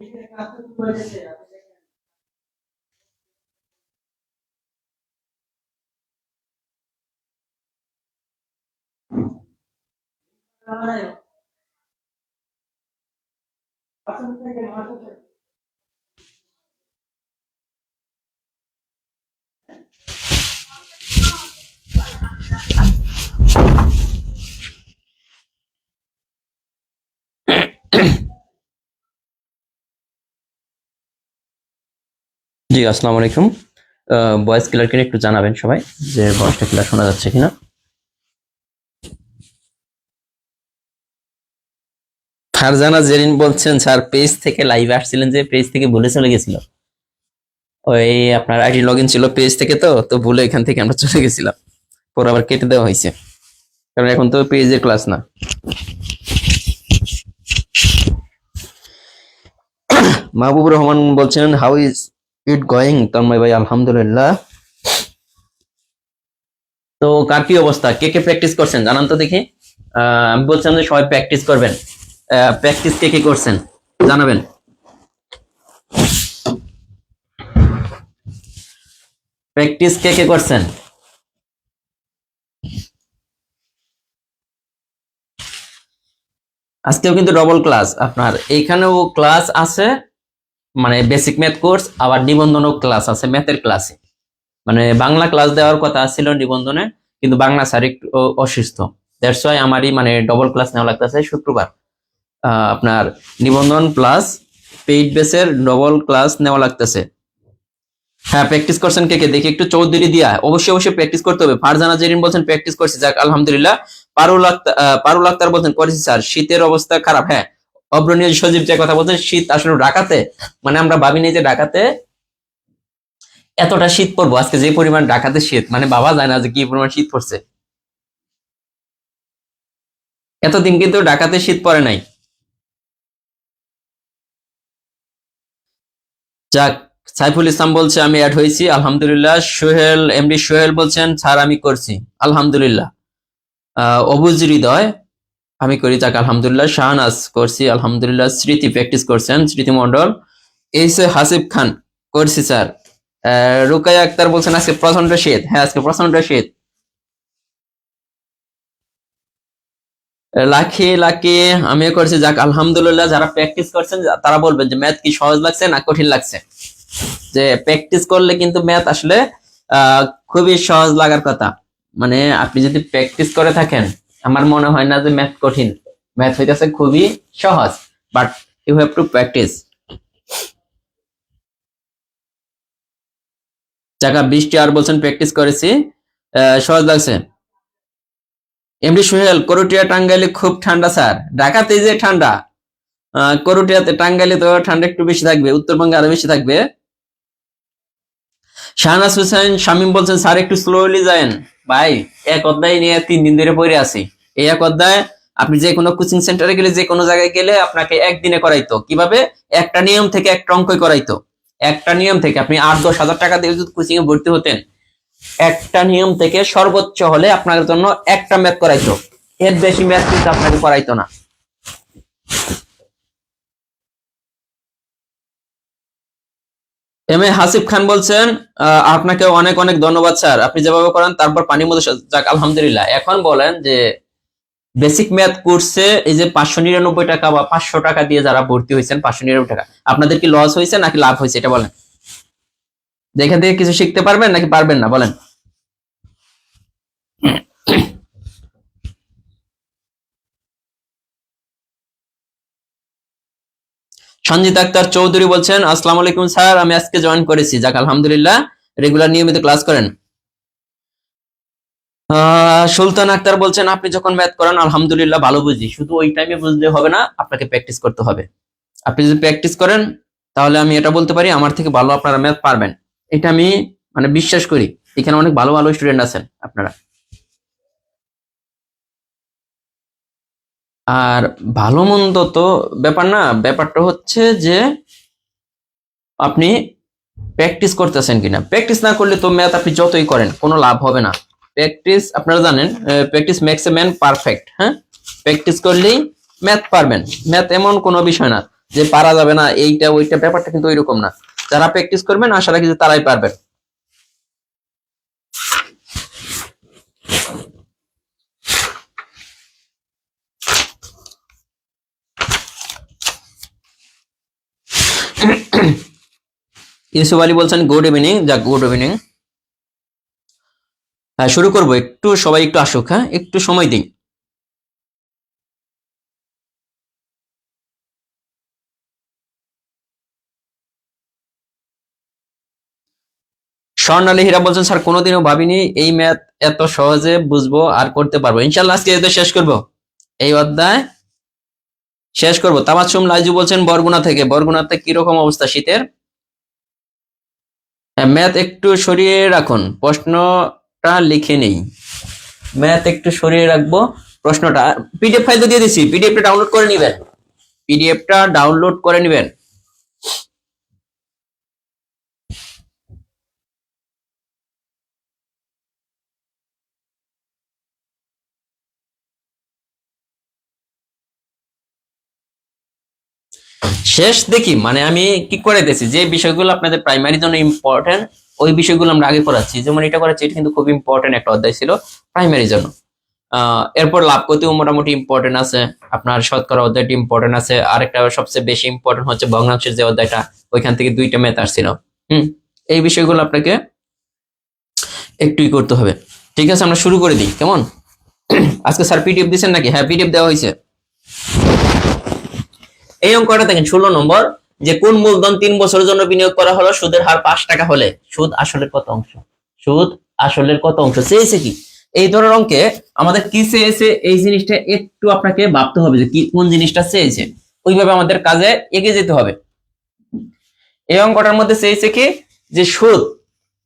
জি, আসসালামু আলাইকুম। Voice clear কিনা একটু জানাবেন সবাই, যে ভয়েসটা ক্লিয়ার শোনা যাচ্ছে কিনা। ফারজানা জেরিন বলছেন, স্যার পেজ থেকে লাইভে আসছিলেন, যে পেজ থেকে ভুলে চলে গেছিল। ওই আপনার আইডি লগইন ছিল পেজ থেকে, তো ভুলে এখান থেকে আমরা চলে গেছিলাম, পরে আবার কেটে দেওয়া হয়েছে, কারণ এখন তো পেজের ক্লাস না। মাহবুবুর রহমান বলছেন, how is it going Tanmoy ভাই? আলহামদুলিল্লাহ। তো কার কি অবস্থা, কে কে প্র্যাকটিস করছেন জানান তো দেখি। আমি বলছিলাম যে সবাই প্র্যাকটিস করবেন। প্র্যাকটিস কে কে করছেন জানাবেন। প্র্যাকটিস কে কে করছেন? আজকেও কিন্তু ডবল ক্লাস, আপনার এইখানেও ক্লাস আছে, মানে বেসিক ম্যাথ কোর্স, আবার নিবন্ধনও ক্লাস আছে ম্যাথের ক্লাসে। মানে বাংলা ক্লাস দেওয়ার কথা ছিল নিবন্ধনে, কিন্তু বাংলা স্যার একটু অসুস্থ, দ্যাটস ওয়াই আমারই মানে ডবল ক্লাস নেওয়া লাগতেছে শুক্রবার। আপনার নিবন্ধন প্লাস পেইড বেসের ডবল ক্লাস নেওয়া লাগতেছে। হ্যাঁ, প্র্যাকটিস করছেন কে কে দেখি একটু। চৌধুরী দিয়া অবশ্যই অবশ্যই প্র্যাকটিস করতে হবে। ফারজানা জেরিন বলছেন প্র্যাকটিস করছি, যাক আলহামদুলিল্লাহ। পারুল আক্তার বলছেন করেছি স্যার, শীতের অবস্থা খারাপ। হ্যাঁ, অগ্রণীয় সজীব যে কথা বলছেন, শীত আসলে ঢাকাতে, মানে আমরা ভাবিনি যে ঢাকাতে এতটা শীত পড়বো। আজকে যে পরিমাণ ঢাকাতে শীত, মানে বাবা যায় না যে কি পরিমাণ শীত পড়ছে। এতদিন কিন্তু ঢাকাতে শীত পড়ে নাই। যাক, সাইফুল ইসলাম বলছে আমি অ্যাড হয়েছি, আলহামদুলিল্লাহ। সোহেল, এমডি সোহেল বলছেন স্যার আমি করছি, আলহামদুলিল্লাহ। অবুজ হৃদয়, আমি করি, যাক আলহামদুলিল্লাহ। শাহনাজ করছি, আলহামদুলিল্লাহ। স্মৃতি প্র্যাকটিস করছেন, স্মৃতি মন্ডল। এইসে হাসিব খান করছি স্যার। রুকাইয়া আক্তার বলছেন আজকে প্রচন্ড শীত। হ্যাঁ, আজকে প্রচন্ড শীত। লাখি লাকি আমিও করছি, যাক আলহামদুলিল্লাহ। যারা প্র্যাকটিস করছেন তারা বলবেন যে ম্যাথ কি সহজ লাগছে না কঠিন লাগছে। যে প্র্যাকটিস করলে কিন্তু ম্যাথ আসলে খুবই সহজ লাগার কথা। মানে আপনি যদি প্র্যাকটিস করে থাকেন, আমার মনে হয় না যে ম্যাথ কঠিন। ম্যাথ হইতেছে খুবই সহজ, but you have to practise. জায়গা বৃষ্টি আর বলছেন প্র্যাকটিস করেছি, সহজ লাগছে। এমডি সোহেল, করটিয়া টাঙ্গাইলে খুব ঠান্ডা স্যার। ঢাকাতে যে ঠান্ডা, করটিয়াতে টাঙ্গাইলে তো ঠান্ডা একটু বেশি থাকবে, উত্তরবঙ্গে আরো বেশি থাকবে। শাহনাজ হুসাইন শামীম বলছেন স্যার একটু স্লোলি যায়েন। ভাই, এক অধ্যায় নিয়ে 3 দিন ধরে পড়ে আছি। এই এক অধ্যায় আপনি যে কোনো কোচিং সেন্টারে গেলে, যে কোনো জায়গায় গেলে আপনাকে একদিনে করাইতো। কিভাবে? একটা নিয়ম থেকে একটা অঙ্কই করাইতো। একটা নিয়ম থেকে আপনি 8-10 হাজার টাকা দিয়ে যদি কোচিং এ ভর্তি হতেন, একটা নিয়ম থেকে সর্বোচ্চ হলে আপনার জন্য একটা ম্যাথ করাইতো, এর বেশি ম্যাথ কিন্তু আপনাকে করাইতো না। এম এ হাসিব খান বলছেন আপনাকে অনেক অনেক ধন্যবাদ স্যার, আপনি যেভাবে করেন তারপর পানির মধ্যে যাক আলহামদুলিল্লাহ। এখন বলেন যে বেসিক ম্যাথ কোর্সে এই যে 599 টাকা বা 500 টাকা দিয়ে যারা ভর্তি হয়েছেন, 599 টাকা, আপনাদের কি লস হয়েছে নাকি লাভ হয়েছে এটা বলেন। যে এখান থেকে কিছু শিখতে পারবেন নাকি পারবেন না বলেন। সঞ্জিত আক্তার চৌধুরী বলছেন আসসালামু আলাইকুম স্যার, আমি আজকে জয়েন করেছি, যাক আলহামদুলিল্লাহ। রেগুলার নিয়মিত ক্লাস করেন। সুলতান আক্তার বলছেন আপনি যখন ম্যাথ করেন আলহামদুলিল্লাহ ভালো বুঝি, শুধু ওই টাইমে বুঝলে হবে না, আপনাকে প্র্যাকটিস করতে হবে। আপনি যদি প্র্যাকটিস করেন তাহলে আমি এটা বলতে পারি আমার থেকে ভালো আপনারা ম্যাথ পারবেন। এটা আমি মানে বিশ্বাস করি। এখানে অনেক ভালো ভালো স্টুডেন্ট আছেন আপনারা। আর ভালো মন্দ তো ব্যাপার না, ব্যাপারটা হচ্ছে যে আপনি প্র্যাকটিস করতেছেন কিনা। প্র্যাকটিস না করলে তো ম্যাথ আপনি যতই করেন কোনো লাভ হবে না। প্র্যাকটিস, আপনারা জানেন practice makes a man perfect. হ্যাঁ, প্র্যাকটিস করলেই ম্যাথ পারবেন। ম্যাথ এমন কোনো বিষয় না যে পারা যাবে না এইটা ওইটা, ব্যাপারটা কিন্তু ওইরকম না। যারা প্র্যাকটিস করবেন আশা রাখি যে তারাই পারবেন। ইউসুফ আলী বলছেন গুড ইভিনিং। যাক, গুড ইভিনিং। হ্যাঁ, শুরু করবো। একটু সবাই একটু আসুক, হ্যাঁ, একটু সময় দিই। স্বর্ণালী হীরা বলছেন স্যার কোনোদিনও ভাবিনি এই ম্যাথ এত সহজে বুঝবো আর করতে পারবো। ইনশাল্লাহ আজকে এটা শেষ করব, এই অধ্যায় শেষ করব। তাবাসসুম লাইজু বলছেন বরগুনা থেকে। বরগুনাতে কিরকম অবস্থা শীতের? ম্যাথ একটু সরিয়ে রাখুন, প্রশ্নটা লিখে নেই। ম্যাথ একটু সরিয়ে রাখবো, প্রশ্নটা। পিডিএফ ফাইল তো দিয়ে দিচ্ছি, পিডিএফটা ডাউনলোড করে নেবেন, পিডিএফটা ডাউনলোড করে নেবেন। শেষ দেখি, মানে আমি কি করে দিয়েছি, যে বিষয়গুলো আপনাদের প্রাইমারির জন্য ইম্পর্টেন্ট ওই বিষয়গুলো আমরা আগে করাচ্ছি। যেমন এটা করাচ্ছি, এটা কিন্তু খুব ইম্পর্টেন্ট একটা অধ্যায় ছিল প্রাইমারির জন্য। এরপর লাভ করতেও মোটামুটি ইম্পর্টেন্ট আছে, আপনার শতকরা অধ্যায়টি ইম্পর্টেন্ট আছে। আরেকটা সবচেয়ে বেশি ইম্পর্টেন্ট হচ্ছে ভগ্নাংশের যে অধ্যায়টা, ওইখান থেকে 2টা ম্যাথ আসছিল। এই বিষয়গুলো আপনাকে একটুই করতে হবে। ঠিক আছে, আমরা শুরু করে দিই কেমন? আজকে স্যার পিডিএফ দিচ্ছেন নাকি? হ্যাঁ, পিডিএফ দেওয়া হয়েছে। এই অঙ্কটা দেখেন 16 নম্বর, যে কোন মূলধন 3 বছরের জন্য বিনিয়োগ করা হলো সুদের হার 5 টাকা হলে সুদ আসলের কত অংশ? সুদ আসলের কত অংশ চেয়েছে কি? এই ধরনের অঙ্কে আমাদের কি চেয়েছে এই জিনিসটা একটু আপনাকে ভাবতে হবে, যে কি কোন জিনিসটা চেয়েছে, ওইভাবে আমাদের কাজে এগিয়ে যেতে হবে। এই অঙ্কটার মধ্যে চেয়েছে কি, যে সুদ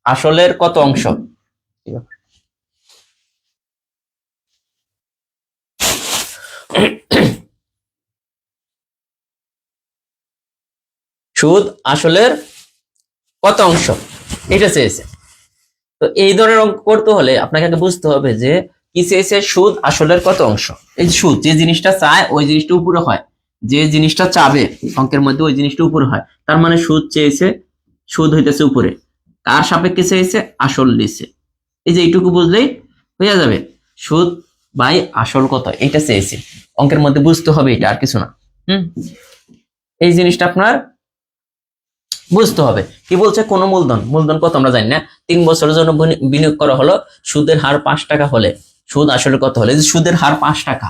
আসলের কত অংশ। সুদ আসলের কত অংশ এটা চেয়েছে। তো এই ধরনের অঙ্ক করতে হলে আপনাকে আগে বুঝতে হবে যে কি চেয়েছে, সুদ আসলের কত অংশ। এই সুদ যে জিনিসটা চায় ওই জিনিসটা উপরে হয়, যে জিনিসটা চাবে অঙ্কের মধ্যে ওই জিনিসটা উপরে হয়। তার মানে সুদ চেয়েছে, সুদ হইতেছে উপরে, কার সাপেক্ষে চেয়েছে? আসল দিচ্ছে। এই যে এইটুকু বুঝলেই হয়ে যাবে, সুদ বাই আসল কত এটা চেয়েছে। অঙ্কের মধ্যে বুঝতে হবে এটা, আর কিছু না। এই জিনিসটা আপনার বুঝতে হবে। কি বলছে, কোন মূলধন, মূলধন কত আমরা জানি না। 3 বছরের জন্য বিনিয়োগ করা হলো, সুদের হার 5 টাকা হলে সুদ আসলে কত হলে, যে সুদের হার 5 টাকা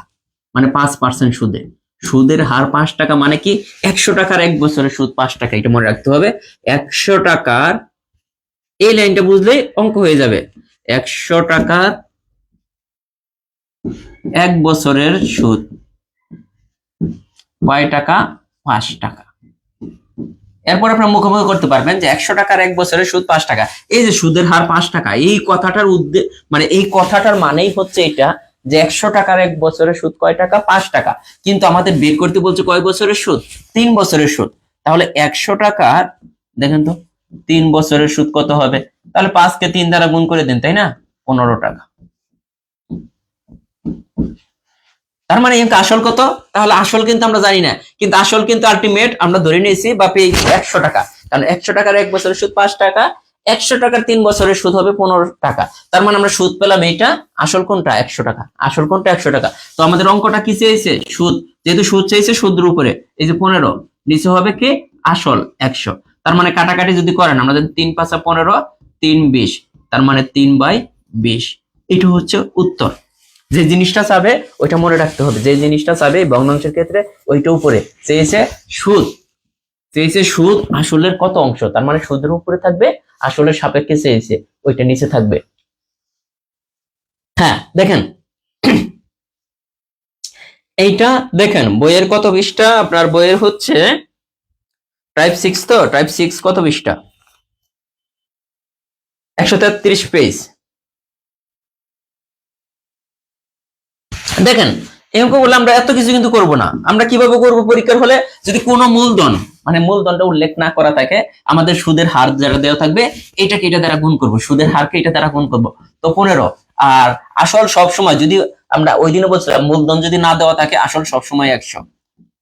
মানে 5% সুদে, সুদের হার 5 টাকা মানে কি 100 টাকার 1 বছরের সুদ 5 টাকা, এটা মনে রাখতে হবে। 100 টাকার, এই লাইনটা বুঝলেই অঙ্ক হয়ে যাবে। 100 টাকার 1 বছরের সুদ কয় টাকা? 5 টাকা। এরপর আপনার মুখোমুখি করতে পারবেন যে 100 টাকার 1 বছরের সুদ 5 টাকা। এই যে সুদের হার 5 টাকা, এই কথাটার মানে এই কথাটার মানেই হচ্ছে এটা, যে 100 টাকার 1 বছরের সুদ কয় টাকা? 5 টাকা। কিন্তু আমাদের বের করতে বলছে কয় বছরের সুদ? 3 বছরের সুদ। তাহলে 100 টাকার, দেখেন তো 3 বছরের সুদ কত হবে? তাহলে 5 কে 3 দ্বারা গুণ করে দেন, তাই না? 15 টাকা। তার মানে আসল কত? তাহলে আসল কিন্তু আমরা জানি না, কিন্তু আসল কিন্তু আলটিমেট আমরা ধরে নিয়েছি বা পেয়ে 100 টাকা। কারণ 100 টাকার 1 বছরের সুদ 5 টাকা, 100 টাকার 3 বছরের সুদ হবে 15 টাকা। তার মানে আমরা সুদ পেলাম এইটা, আসল কোনটা? 100 টাকা। আসল কোনটা? 100 টাকা। তো আমাদের অঙ্কটা কি চেয়েছে? সুদ, যেহেতু সুদ চেয়েছে, সুদের উপরে এই যে 15, নিচে হবে কি আসল 100। তার মানে কাটাকাটি যদি করেন, আমরা যদি 3 5 15, 3 20, তার মানে 3/20। এটা হচ্ছে উত্তর। যে জিনিসটা চাবে ওইটা মনে রাখতে হবে, যে জিনিসটা চাবে ভগ্নাংশের ক্ষেত্রে ওইটা উপরে চেয়েছে সুদ, চেয়েছে সুদ আসলের কত অংশ, তার মানে সুদের উপরে থাকবে, আসলের সাপেক্ষে চেয়েছে ওইটা নিচে থাকবে। হ্যাঁ দেখেন, এইটা দেখেন বইয়ের কত পৃষ্ঠা? আপনার বইয়ের হচ্ছে টাইপ 6, তো টাইপ 6 কত পৃষ্ঠা? 133 পেজ। দেখেন এই অঙ্কগুলো আমরা এত কিছু কিন্তু করব না। আমরা কিভাবে করব পরীক্ষার হলে, যদি কোনো মূলধন মানে মূলধনটা উল্লেখ না করা থাকে, আমাদের সুদের হার যারা দেওয়া থাকবে এটাকে এটা দ্বারা গুণ করব, সুদের হারকে এটা দ্বারা গুণ করব, তো 15। আর আসল সব সময়, যদি আমরা ওই দিনও বলছিলাম মূলধন যদি না দেওয়া থাকে আসল সব সময় 100।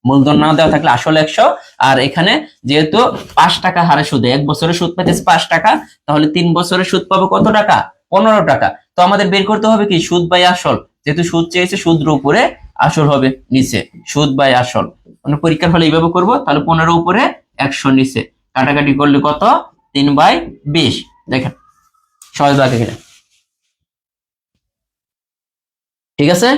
মূলধন না দেওয়া থাকলে আসল 100, আর এখানে যেহেতু 5 টাকা হারে সুদে 1 বছরে সুদ পাইতেছে 5 টাকা, তাহলে 3 বছরে সুদ পাবো কত টাকা? 15 টাকা। তো আমাদের বের করতে হবে কি সুদ বাই আসল, যেহেতু সুদ চেয়েছে সুদের উপরে আসল হবে নিচে, সুদ বাই আসল। মানে পরীক্ষার হলে এইভাবে করবো, তাহলে 15 উপরে 100 নিচে, কাটাকাটি করলে কত? 3/20। দেখেন সহজ লাগে কিনা, ঠিক আছে?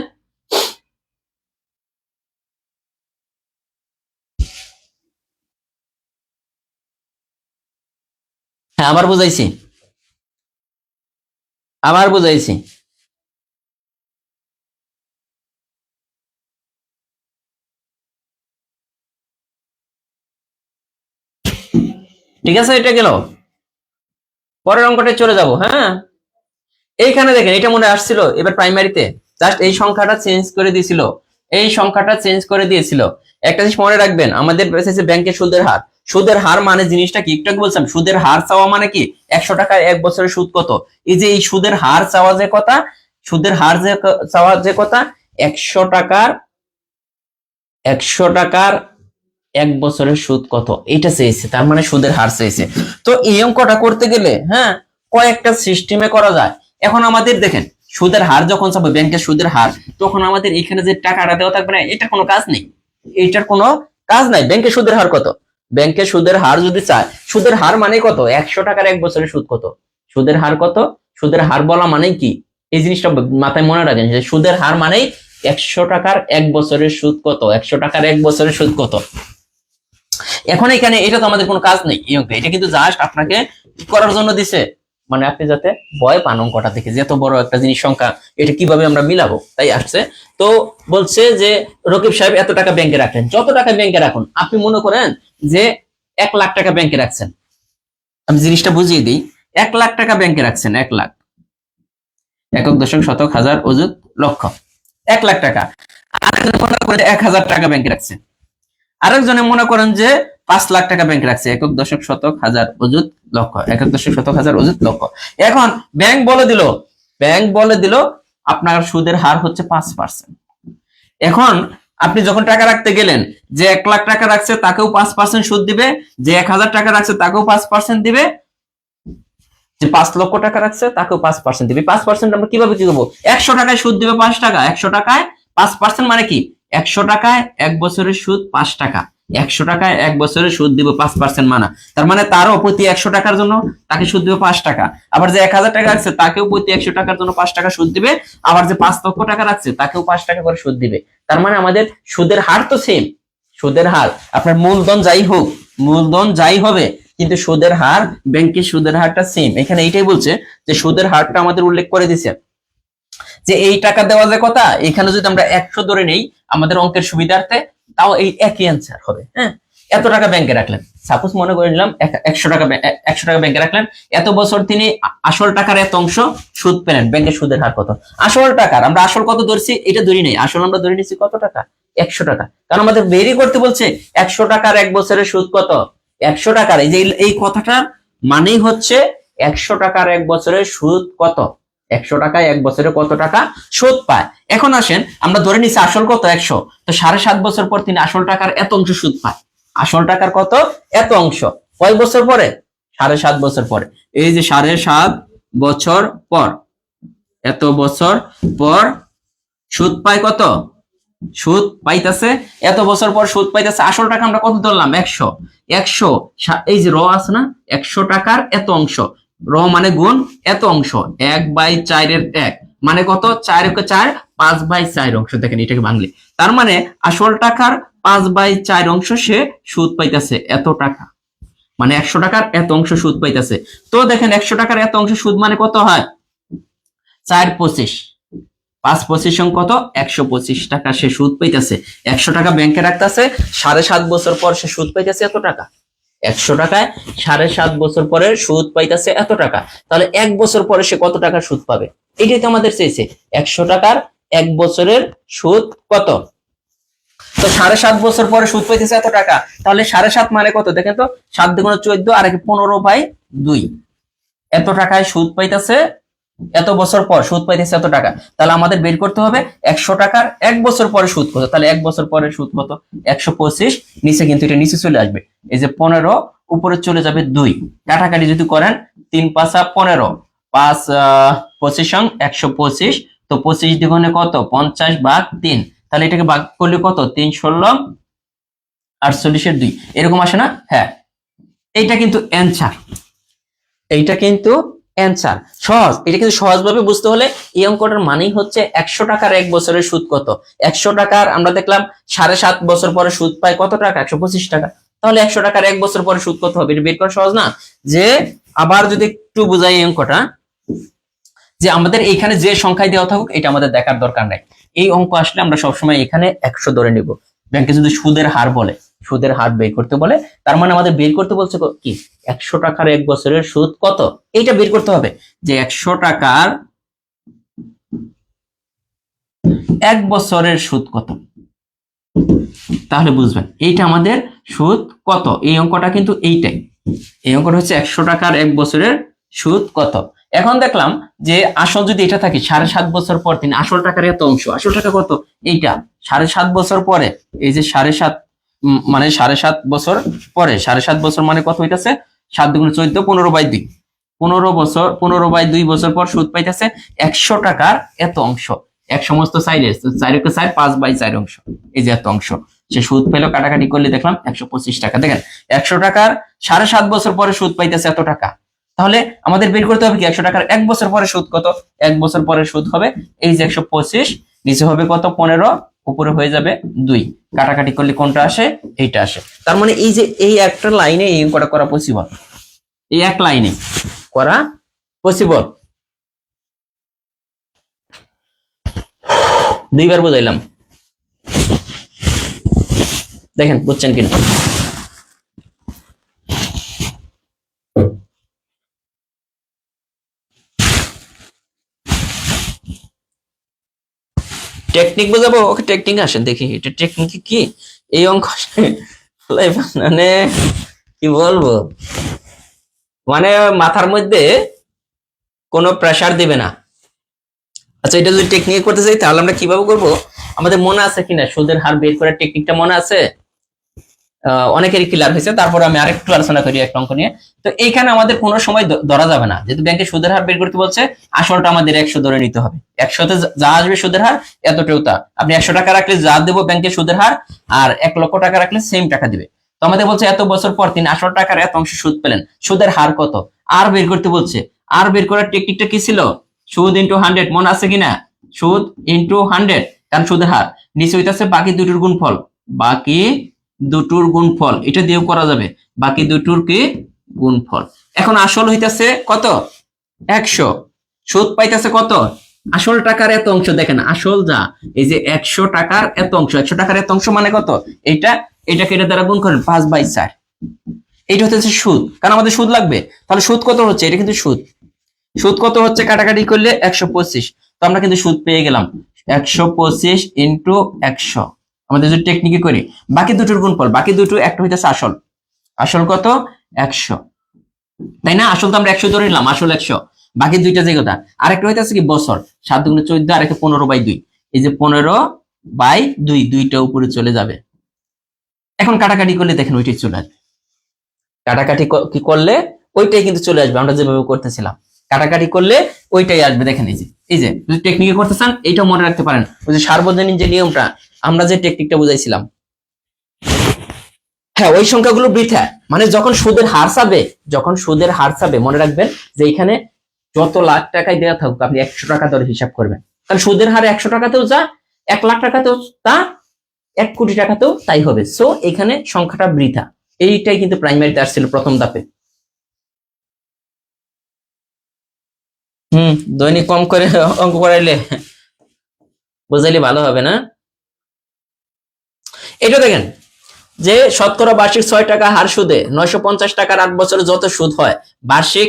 হ্যাঁ আবার বুঝাইছি, আবার বুঝাইছি। ঠিক আছে, এটা গেল। পরের অঙ্কটা চলে যাব। হ্যাঁ, এইখানে দেখেন এটা মনে আসছিল এবার প্রাইমারিতে, জাস্ট এই সংখ্যাটা চেঞ্জ করে দিয়েছিল, এই সংখ্যাটা চেঞ্জ করে দিয়েছিল। একটা জিনিস মনে রাখবেন, আমাদের ব্যাংকের সুদের হার, সুদের হার মানে জিনিসটা কি একটু আগে বলছিলাম, সুদের হার চাওয়া মানে কি 100 টাকার 1 বছরের সুদ কত। এই যে এই সুদের হার চাওয়া যে কথা, সুদের হার যে চাওয়া যে কথা, 100 টাকার 1 বছরের সুদ কত এটা চেয়েছে, তার মানে সুদের হার চেয়েছে। তো এই অঙ্কটা করতে গেলে হ্যাঁ কয়েকটা সিস্টেমে করা যায়। এখন আমাদের দেখেন সুদের হার যখন চাবো, ব্যাংকের সুদের হার, তখন আমাদের এখানে যে টাকাটা দেওয়া থাকবে না, এটা কোনো কাজ নেই, এটার কোনো কাজ নাই। ব্যাংকের সুদের হার কত? ব্যাংকের সুদের হার যদি চায়, সুদের হার মানে কত? 100 টাকার 1 বছরের সুদ কত? সুদের হার কত? সুদের হার বলা মানে কি, এই জিনিসটা মাথায় মনে রাখেন যে সুদের হার মানেই 100 টাকার 1 বছরের সুদ কত, 100 টাকার 1 বছরের সুদ কত। এখন এখানে এটা তো আমাদের কোনো কাজ নেই, এটা কিন্তু জাস্ট আপনাকে করার জন্য দিছে, মানে আপনি যাতে ভয় পান অঙ্কটা দেখে যে এত বড় একটা জিনিস সংখ্যা, এটা কিভাবে আমরা মিলাবো, তাই আসছে। তো বলছে যে রকিব সাহেব এত টাকা ব্যাংকে রাখলেন, যত টাকা ব্যাংকে রাখুন, আপনি মনে করেন যে 1 লাখ টাকা ব্যাংকে রাখছেন, আমি জিনিসটা বুঝিয়ে দিই। 1 লাখ টাকা ব্যাংকে রাখছেন, 1 লাখ, একক দশক শতক হাজার অযুত লক্ষ, 1 লাখ টাকা। আর মনে করেন 1000 টাকা ব্যাংকে রাখছেন, আরেকজনে মনে করেন যে 5 লাখ টাকা ব্যাংকে রাখছে, একক দশক শতক হাজার অযুত লক্ষ, একক দশক শতক হাজার অযুত লক্ষ। এখন ব্যাংক বলে দিল আপনার সুদের হার হচ্ছে 5%। এখন আপনি যখন টাকা রাখতে গেলেন, যে 1 লাখ টাকা রাখছে তাকেও 5% সুদ দিবে, যে 1000 টাকা রাখছে তাকেও 5% দিবে, যে 5 লক্ষ টাকা রাখছে তাকেও 5% দিবে। 5% আমরা কিভাবে কি করবো? 100 টাকায় সুদ দিবে 5 টাকা, 100 টাকায় 5% মানে কি 100 টাকায় 1 বছরের সুদ 5 টাকা, 100 টাকায় 1 বছরের সুদ দিব 5% মানা, তার মানে তারও প্রতি 100 টাকার জন্য তাকে সুদ দিবে 5 টাকা। আবার যে 1000 টাকা রাখছে তাকেও প্রতি 100 টাকার জন্য 5 টাকা সুদ দিবে, আবার যে 5 লক্ষ টাকা রাখছে তাকেও 5 টাকা করে সুদ দিবে। তার মানে আমাদের সুদের হার তো সেম, সুদের হার আপনার মূলধন যাই হোক, মূলধন যাই হবে, কিন্তু সুদের হার, ব্যাংকের সুদের হারটা সেম। এখানে এইটাই বলছে যে সুদের হারটা আমাদের উল্লেখ করে দিছে, যে এই টাকা দেওয়া যে কথা, এখানে যদি আমরা 100 ধরে নেই আমাদের অঙ্কের সুবিধার্থে, তাও এই একই অ্যান্সার হবে। হ্যাঁ, এত টাকা ব্যাংকে রাখলেন, সাপোজ মনে করে নিলাম 100 টাকা, 100 টাকা ব্যাংকে রাখলেন, এত বছর তিনি আসল টাকার এত অংশ সুদ পেলেন, ব্যাংকের সুদের হার কত? আসল টাকার আমরা আসল কত ধরছি এটা ধরি নেই, আসল আমরা ধরে নিচ্ছি কত টাকা? 100 টাকা। কারণ আমাদের বেরি করতে বলছে 100 টাকার 1 বছরের সুদ কত? 100 টাকার, এই যে এই কথাটা মানেই হচ্ছে 100 টাকার 1 বছরের সুদ কত, 100 টাকায় 1 বছরে কত টাকা সুদ পায়। এখন আসেন আমরা ধরে নিচ্ছি আসল কত 100, তো 7.5 বছর পর তিনি আসল টাকার এত অংশ সুদ পায়, আসল টাকার কত এত অংশ, কয় বছর পরে? 7.5 বছর পরে। এই যে 7.5 বছর পর, এত বছর পর সুদ পায় কত? সুদ পাইতেছে এত বছর পর সুদ পাইতেছে, আসল টাকা আমরা কত ধরলাম? 100, 100 এই যে র আছে না, 100 টাকার এত অংশ, র মানে গুণ এত অংশ, 1/4 এর 1 মানে কত? 4 কে 4, 5/4 অংশ। দেখেন এটাকে ভাঙলে, তার মানে আসল টাকার 5/4 অংশ সে সুদ পাইতেছে এত টাকা, মানে 100 টাকার এত অংশ সুদ পাইতেছে। তো দেখেন 100 টাকার এত অংশ সুদ মানে কত হয়? 4/25, 5/25 কত? 125 টাকা সে সুদ পাইতেছে, 100 টাকা ব্যাংকে রাখতেছে, 7.5 বছর পর সে সুদ পাইতেছে এত টাকা, 100 টাকায় 7.5 বছর পরে সুদ পাইতেছে এত টাকা। তাহলে 1 বছর পরে সে কত টাকা সুদ পাবে? এটাই তো আমাদের চেয়েছে, 100 টাকার 1 বছরের সুদ কত। তো 7.5 বছর পরে সুদ পাইতেছে এত টাকা, তাহলে 7.5 মানে কত দেখেন তো, 7 × 14 আর 15/2, এত টাকায় সুদ পাইতেছে এত বছর পর সুদ পাইতেছে এত টাকা, তাহলে আমাদের বের করতে হবে 100 টাকার 1 বছর পরে সুদ কত। তাহলে 1 বছর পরে সুদ কত? 125। নিচে কিন্তু এটা নিচে চলে আসবে, এই যে 15 উপরে চলে যাবে 2। কাটাকাটি যদি করেন 3 5 15, 5 25 125। তো 25 দ্বিগুণে কত? 50 ভাগ 3। তাহলে এটাকে ভাগ করলে কত? 3 16 48 2, এরকম আসে না? হ্যাঁ, এইটা কিন্তু অ্যানসার, এইটা কিন্তু অ্যানসার। সহজ, এটা কিন্তু সহজভাবে বুঝতে হলে এই অঙ্কটার মানেই হচ্ছে 100 টাকার 1 বছরের সুদ কত। 100 টাকার আমরা দেখলাম 7.5 বছর পরে সুদ পায় কত টাকা? 125 টাকা। তাহলে 100 টাকার 1 বছর পরে সুদ কত হবে? এটা বের করা সহজ না? যে আবার যদি একটু বুঝাই এই অঙ্কটা, যে আমাদের এইখানে যে সংখ্যায় দেওয়া থাকুক এটা আমাদের দেখার দরকার নাই। এই অঙ্ক আসলে আমরা সবসময় এখানে 100 ধরে নিব। ব্যাংকে যদি সুদের হার বলে, সুদের হার বের করতে বলে, তার মানে আমাদের বের করতে বলছে কি? 100 টাকার 1 বছরের সুদ কত, এইটা বের করতে হবে। যে 100 টাকার 1 বছরের সুদ কত, তাহলে বুঝবেন এইটা আমাদের সুদ কত। এই অঙ্কটা কিন্তু এইটাই, এই অঙ্কটা হচ্ছে 100 টাকার 1 বছরের সুদ কত। এখন দেখলাম যে আসল যদি এটা থাকে 7.5 বছর পর তিনি আসল টাকার এত অংশ, আসল টাকা কত? এইটা 7.5 বছর পরে, এই যে 7.5 মানে 7.5 বছর পরে, 7.5 বছর মানে কত হইতাছে? 7 দুগুণে 14, 15/2, 15 বছর পর সুদ পাইতেছে 100 টাকার এত অংশ। এক সমস্ত সাইডে 4 5/4 অংশ, এই যে এত অংশ সে সুদ পেলো। কাটাকাটি করলে দেখলাম 125 টাকা। দেখেন 100 টাকার 7.5 বছর পরে সুদ পাইতেছে এত টাকা। তাহলে আমাদের বের করতে হবে কি 100 টাকার 1 বছর পরে সুদ কত। 1 বছর পরে সুদ হবে এই যে 125, নিচে হবে কত? 15, উপরে হয়ে যাবে 2। কাটাকাটি করলে কোনটা আসে? এইটা আসে। তার মানে এই যে এই একটা লাইনে এই অঙ্কটা করা পসিবল, এই এক লাইনে করা পসিবল। দুইবার বুঝাইলাম, দেখেন বুঝছেন কিনা। টেকনিক বোঝাবো? ওকে টেকনিক আসেন দেখি, এটা টেকনিক কি এই অঙ্ক মানে কি বলবো, মানে মাথার মধ্যে কোনো প্রেসার দিবে না। আচ্ছা, এটা যদি টেকনিক করতে চাই তাহলে আমরা কিভাবে করব? আমাদের মনে আছে কিনা সুদের হার বের করার টেকনিকটা মনে আছে? অনেকেরই ক্লিয়ার হয়েছে। তারপর আমি আরেকটু আলোচনা করি একটা অঙ্ক নিয়ে। তো এইখানে আমাদের কোনো সময় ধরা যাবে না, যেহেতু ব্যাংকে সুদের হার বের করতে বলছে, আসলটা আমাদের 100 ধরে নিতে হবে। 100তে যা আসবে সুদের হার এতটাও তা। আপনি 100 টাকা রাখলে যা দেবো ব্যাংকে সুদের হার, আর 1 লক্ষ টাকা রাখলে সেম টাকা দিবে। তো আমাদের বলছে এত বছর পর তিনি আসল টাকার এত অংশ সুদ পেলেন, সুদের হার কত, আর বের করতে বলছে। আর বের করার টেকনিকটা কি ছিল? সুদ ইন্টু 100, মনে আছে কিনা? সুদ ইন্টু 100, কারণ সুদের হার। নিচে হইতাছে বাকি দুটোর গুণফল, বাকি দুটোর গুণফল, এটা দিয়েও করা যাবে। বাকি দুটোর কি? গুণফল। এখন আসল হইতাছে কত? 100, সুদ পাইতেছে কত? আসল টাকার এত অংশ। দেখেন আসল যা, এই যে 100 টাকার এত অংশ, 100 টাকার এত অংশ মানে কত? এইটা, এটাকে এটা দ্বারা গুণ করেন 5/4। এইটা হচ্ছে সুদ, কারণ আমাদের সুদ লাগবে। তাহলে সুদ কত হচ্ছে? এটা কিন্তু সুদ। সুদ কত হচ্ছে? কাটাকাটি করলে 125। তো আমরা কিন্তু সুদ পেয়ে গেলাম 125 ইন্টু 100। আমাদের যদি টেকনিকে করি, বাকি দুটোর গুণফল, বাকি দুটো একটা হইতেছে আসল, আসল কত? 100, তাই না? আসল তো আমরা 100 ধরে নিলাম, আসল 100। বাকি দুইটা যে কথা, আরেকটা হইতেছে কি বছর, 7 দুগুণে 14, আর একটা 15/2। এই যে 15/2, দুইটা উপরে চলে যাবে। এখন কাটাকাটি করলে দেখেন ওইটাই চলে আসবে। কাটাকাটি কি করলে ওইটাই কিন্তু চলে আসবে, আমরা যেভাবে করতেছিলাম। কাটাকাটি করলে ওইটাই আসবে। দেখেন এই যে যদি টেকনিকে করতে চান এইটা মনে রাখতে পারেন, ওই যে সার্বজনীন যে নিয়মটা, আমরা যে টেকনিকটা বুঝাইছিলাম, হ্যাঁ ওই সংখ্যাগুলো বৃথা। মানে যখন সুদের হার চাবে, যখন সুদের হার চাবে, মনে রাখবেন যে এখানে যত লাখ টাকায় দেওয়া থাকুক আপনি 100 টাকা ধরে হিসাব করবেন। কারণ সুদের হার 100 টাকাতেও যা, 1 লাখ টাকাতেও তা, 1 কোটি টাকাতেও তাই হবে। সো এখানে সংখ্যাটা বৃথা। এইটাই কিন্তু প্রাইমারিতে আসছিল প্রথম ধাপে। দৈনিক কম করে অঙ্ক করাইলে বোঝাইলে ভালো হবে না? এটা দেখেন যে শতকরা বার্ষিক 6 টাকা হার সুদে 950 টাকার 8 বছরে যত সুদ হয়, বার্ষিক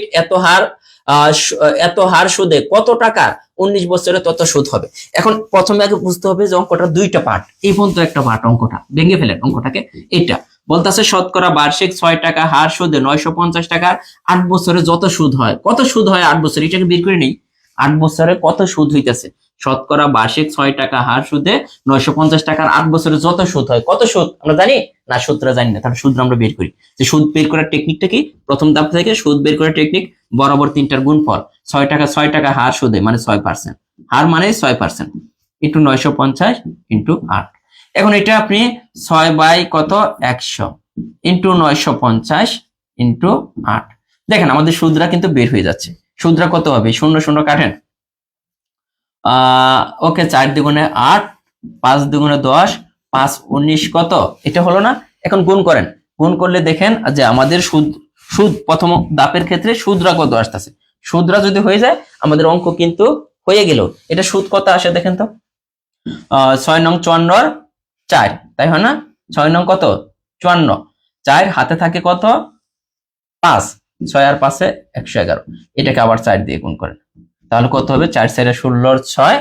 এত হার সুদে কত টাকা 19 বছরে তত সুদ হবে। এখন প্রথমে আগে বুঝতে হবে যে অঙ্কটা দুইটা পার্ট, এই পর্যন্ত একটা পার্ট, অঙ্কটা ভেঙে ফেলেন অঙ্কটাকে। এটা বলতেছে শতকরা বার্ষিক 6 টাকা হার সুদে 950 টাকার 8 বছরে যত সুদ হয়, কত সুদ হয় 8 বছরে, এটাকে বের করে নেই। 8 বছরে কত সুদ হইতেছে, শতকরা বার্ষিক 6 টাকা হার সুদে 950 টাকার 8 বছরে যত সুদ হয়, কত সুদ আমরা জানি না, সূত্র জানি না, তাহলে সূত্র আমরা বের করি। যে সুদ বের করার টেকনিকটা কি, প্রথম ধাপ থেকে সুদ বের করার টেকনিক, বরাবর 3টার গুণফল, 6 টাকা হার সুদে মানে 6%, হার মানে 6% ইন্টু 950 ইন্টু 8। এখন এটা আপনি 6 বাই কত 100 ইন্টু 950 ইন্টু 8, দেখেন আমাদের সুদরা কিন্তু বের হয়ে যাচ্ছে। সুদরা কত হবে, 0 0 কাটেন, ওকে 4 দুগুণে 8, 5 দুগুণে 10, 5 19 কত, এটা হলো না। এখন গুণ করেন, গুণ করলে দেখেন যে আমাদের সুদ প্রথম ধাপের ক্ষেত্রে সুদরা কত আসতেছে। সুদরা যদি হয়ে যায় আমাদের অঙ্ক কিন্তু হয়ে গেল। এটা সুদ কত আসে দেখেন তো, 6 নং 54 4, তাই হয় না, 6 নং কত 54, 4 হাতে থাকে কত 5, 6 আর 5 111, এটাকে আবার 4 দিয়ে গুণ করেন, তাহলে কত হবে 4 4 16 6,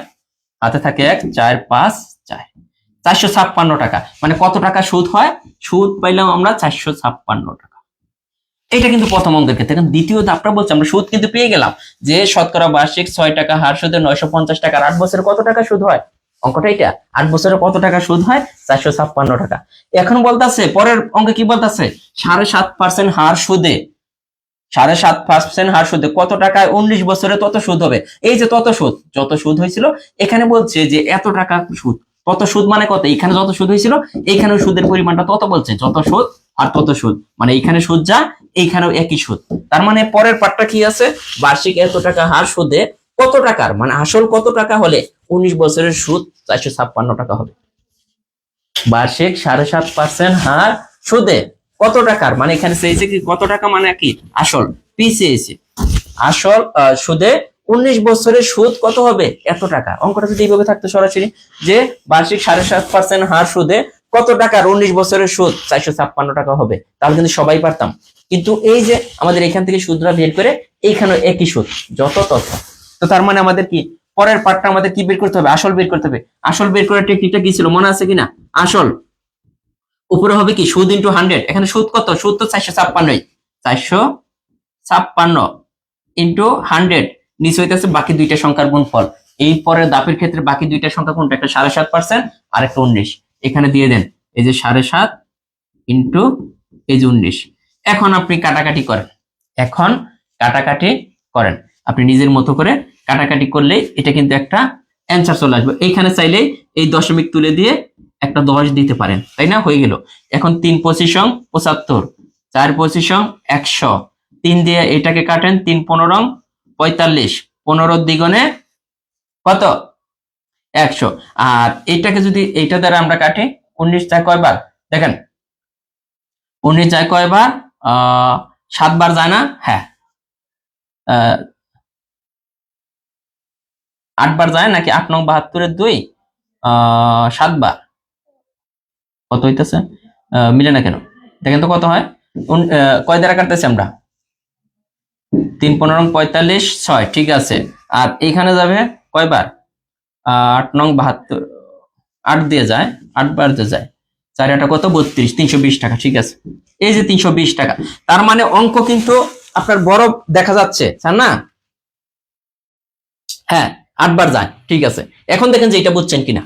হাতে থাকে 1, 4 5 4, 456 টাকা। মানে কত টাকা সুদ হয়, সুদ পাইলাম আমরা 456 টাকা। এটা কিন্তু প্রথম অঙ্কের ক্ষেত্রে। এখন দ্বিতীয় ধাপটা বলছে আমরা সুদ কিন্তু পেয়ে গেলাম, যে শতকরা বার্ষিক 6 টাকা হার সুদে 950 টাকার 8 বছরে কত টাকা সুদ হয়, অঙ্কটা এটা, 8 বছরে কত টাকা সুদ হয় 456 টাকা। এখন বলতেছে পরের অঙ্কে কি বলতেছে, 7.5% হার সুদে, 7.5% হার সুদে কত টাকায় 19 বছরে তত সুদ হবে। এই যে তত সুদ, যত সুদ হয়েছিল, এখানে বলছে যে এত টাকা সুদ, তত সুদ মানে কত, এখানে যত সুদ হয়েছিল এইখানেও সুদের পরিমাণটা তত বলছে, যত সুদ আর তত সুদ, মানে এখানে সুদ যা এইখানেও একই সুদ। তার মানে পরের পার্টটা কি আছে, বার্ষিক এত টাকা হার সুদে কত টাকার, মানে আসল কত টাকা হলে 19 বছরের সুদ 456 টাকা হবে। বার্ষিক 7.5% হার সুদে কত টাকার, মানে এখানে চেয়েছে কি কত টাকা, মানে কি আসল, পি চেয়েছে, আসল সুদে 19 বছরের সুদ কত হবে এত টাকা। অঙ্কটা যদি এইভাবে থাকতো সরাসরি, যে বার্ষিক 7.5% হার সুদে কত টাকার 19 বছরের সুদ 456 টাকা হবে, তাহলে কিন্তু সবাই পারতাম। কিন্তু এই যে আমাদের এখান থেকে সুদরা বের করে এইখানে একই সুদ, যত তথ্য। তো তার মানে আমাদের কি পরের পার্টটা আমাদের কি বের করতে হবে, আসল বের করতে হবে। আসল বের করার টেকনিকটা কি ছিল মনে আছে কিনা, আসল উপরে হবে কি সুদ ইন্টু 100, এখানে সুদ কত, সুদ তো 456, 456 ইন্টু 100, নিচে হইতেছে বাকি দুইটা সংখ্যার গুণফল। এই পরের ধাপের ক্ষেত্রে বাকি দুইটা সংখ্যা কোনটা, একটা 7.5% আর একটা 19, এখানে দিয়ে দেন এই যে 7.5 ইন্টু এই যে 19। এখন আপনি কাটাকাটি করেন, এখন কাটাকাটি করেন, আপনি নিজের মতো করে কাটাকাটি করলে এটা কিন্তু একটা অ্যান্সার চলে আসবে। এইখানে চাইলে এই দশমিক তুলে দিয়ে একটা 10 দিতে পারেন, তাই না, হয়ে গেল। এখন 3 25 75, 4 25 100, 3 দিয়ে এটাকে কাটেন, 3 15 45, 15 দ্বিগুণে কত 100, আর এইটাকে যদি এইটা দ্বারা আমরা কাটি, 19 যায় কয়বার দেখেন, 19 যায় কয়বার, 7 বার যায় না, হ্যাঁ 8 বার যায় নাকি, 8 নং 72 2, 7 বার, কত হইতেছে মিলে না কেন, দেখেন তো কত হয়, কয় দ্বারা কাটতেছি আমরা, 3 15 45 6, ঠিক আছে। আর এইখানে যাবে কয়বার, 8 নং 72, 8 দিয়ে যায়, 8 বার দিয়ে যায়, 4 8 কত 32, 320 টাকা, ঠিক আছে। এই যে 320 টাকা, তার মানে অঙ্ক কিন্তু আপনার বড় দেখা যাচ্ছে না, হ্যাঁ 8 বার যায়, ঠিক আছে। এখন দেখেন যে এটা বুঝছেন কিনা,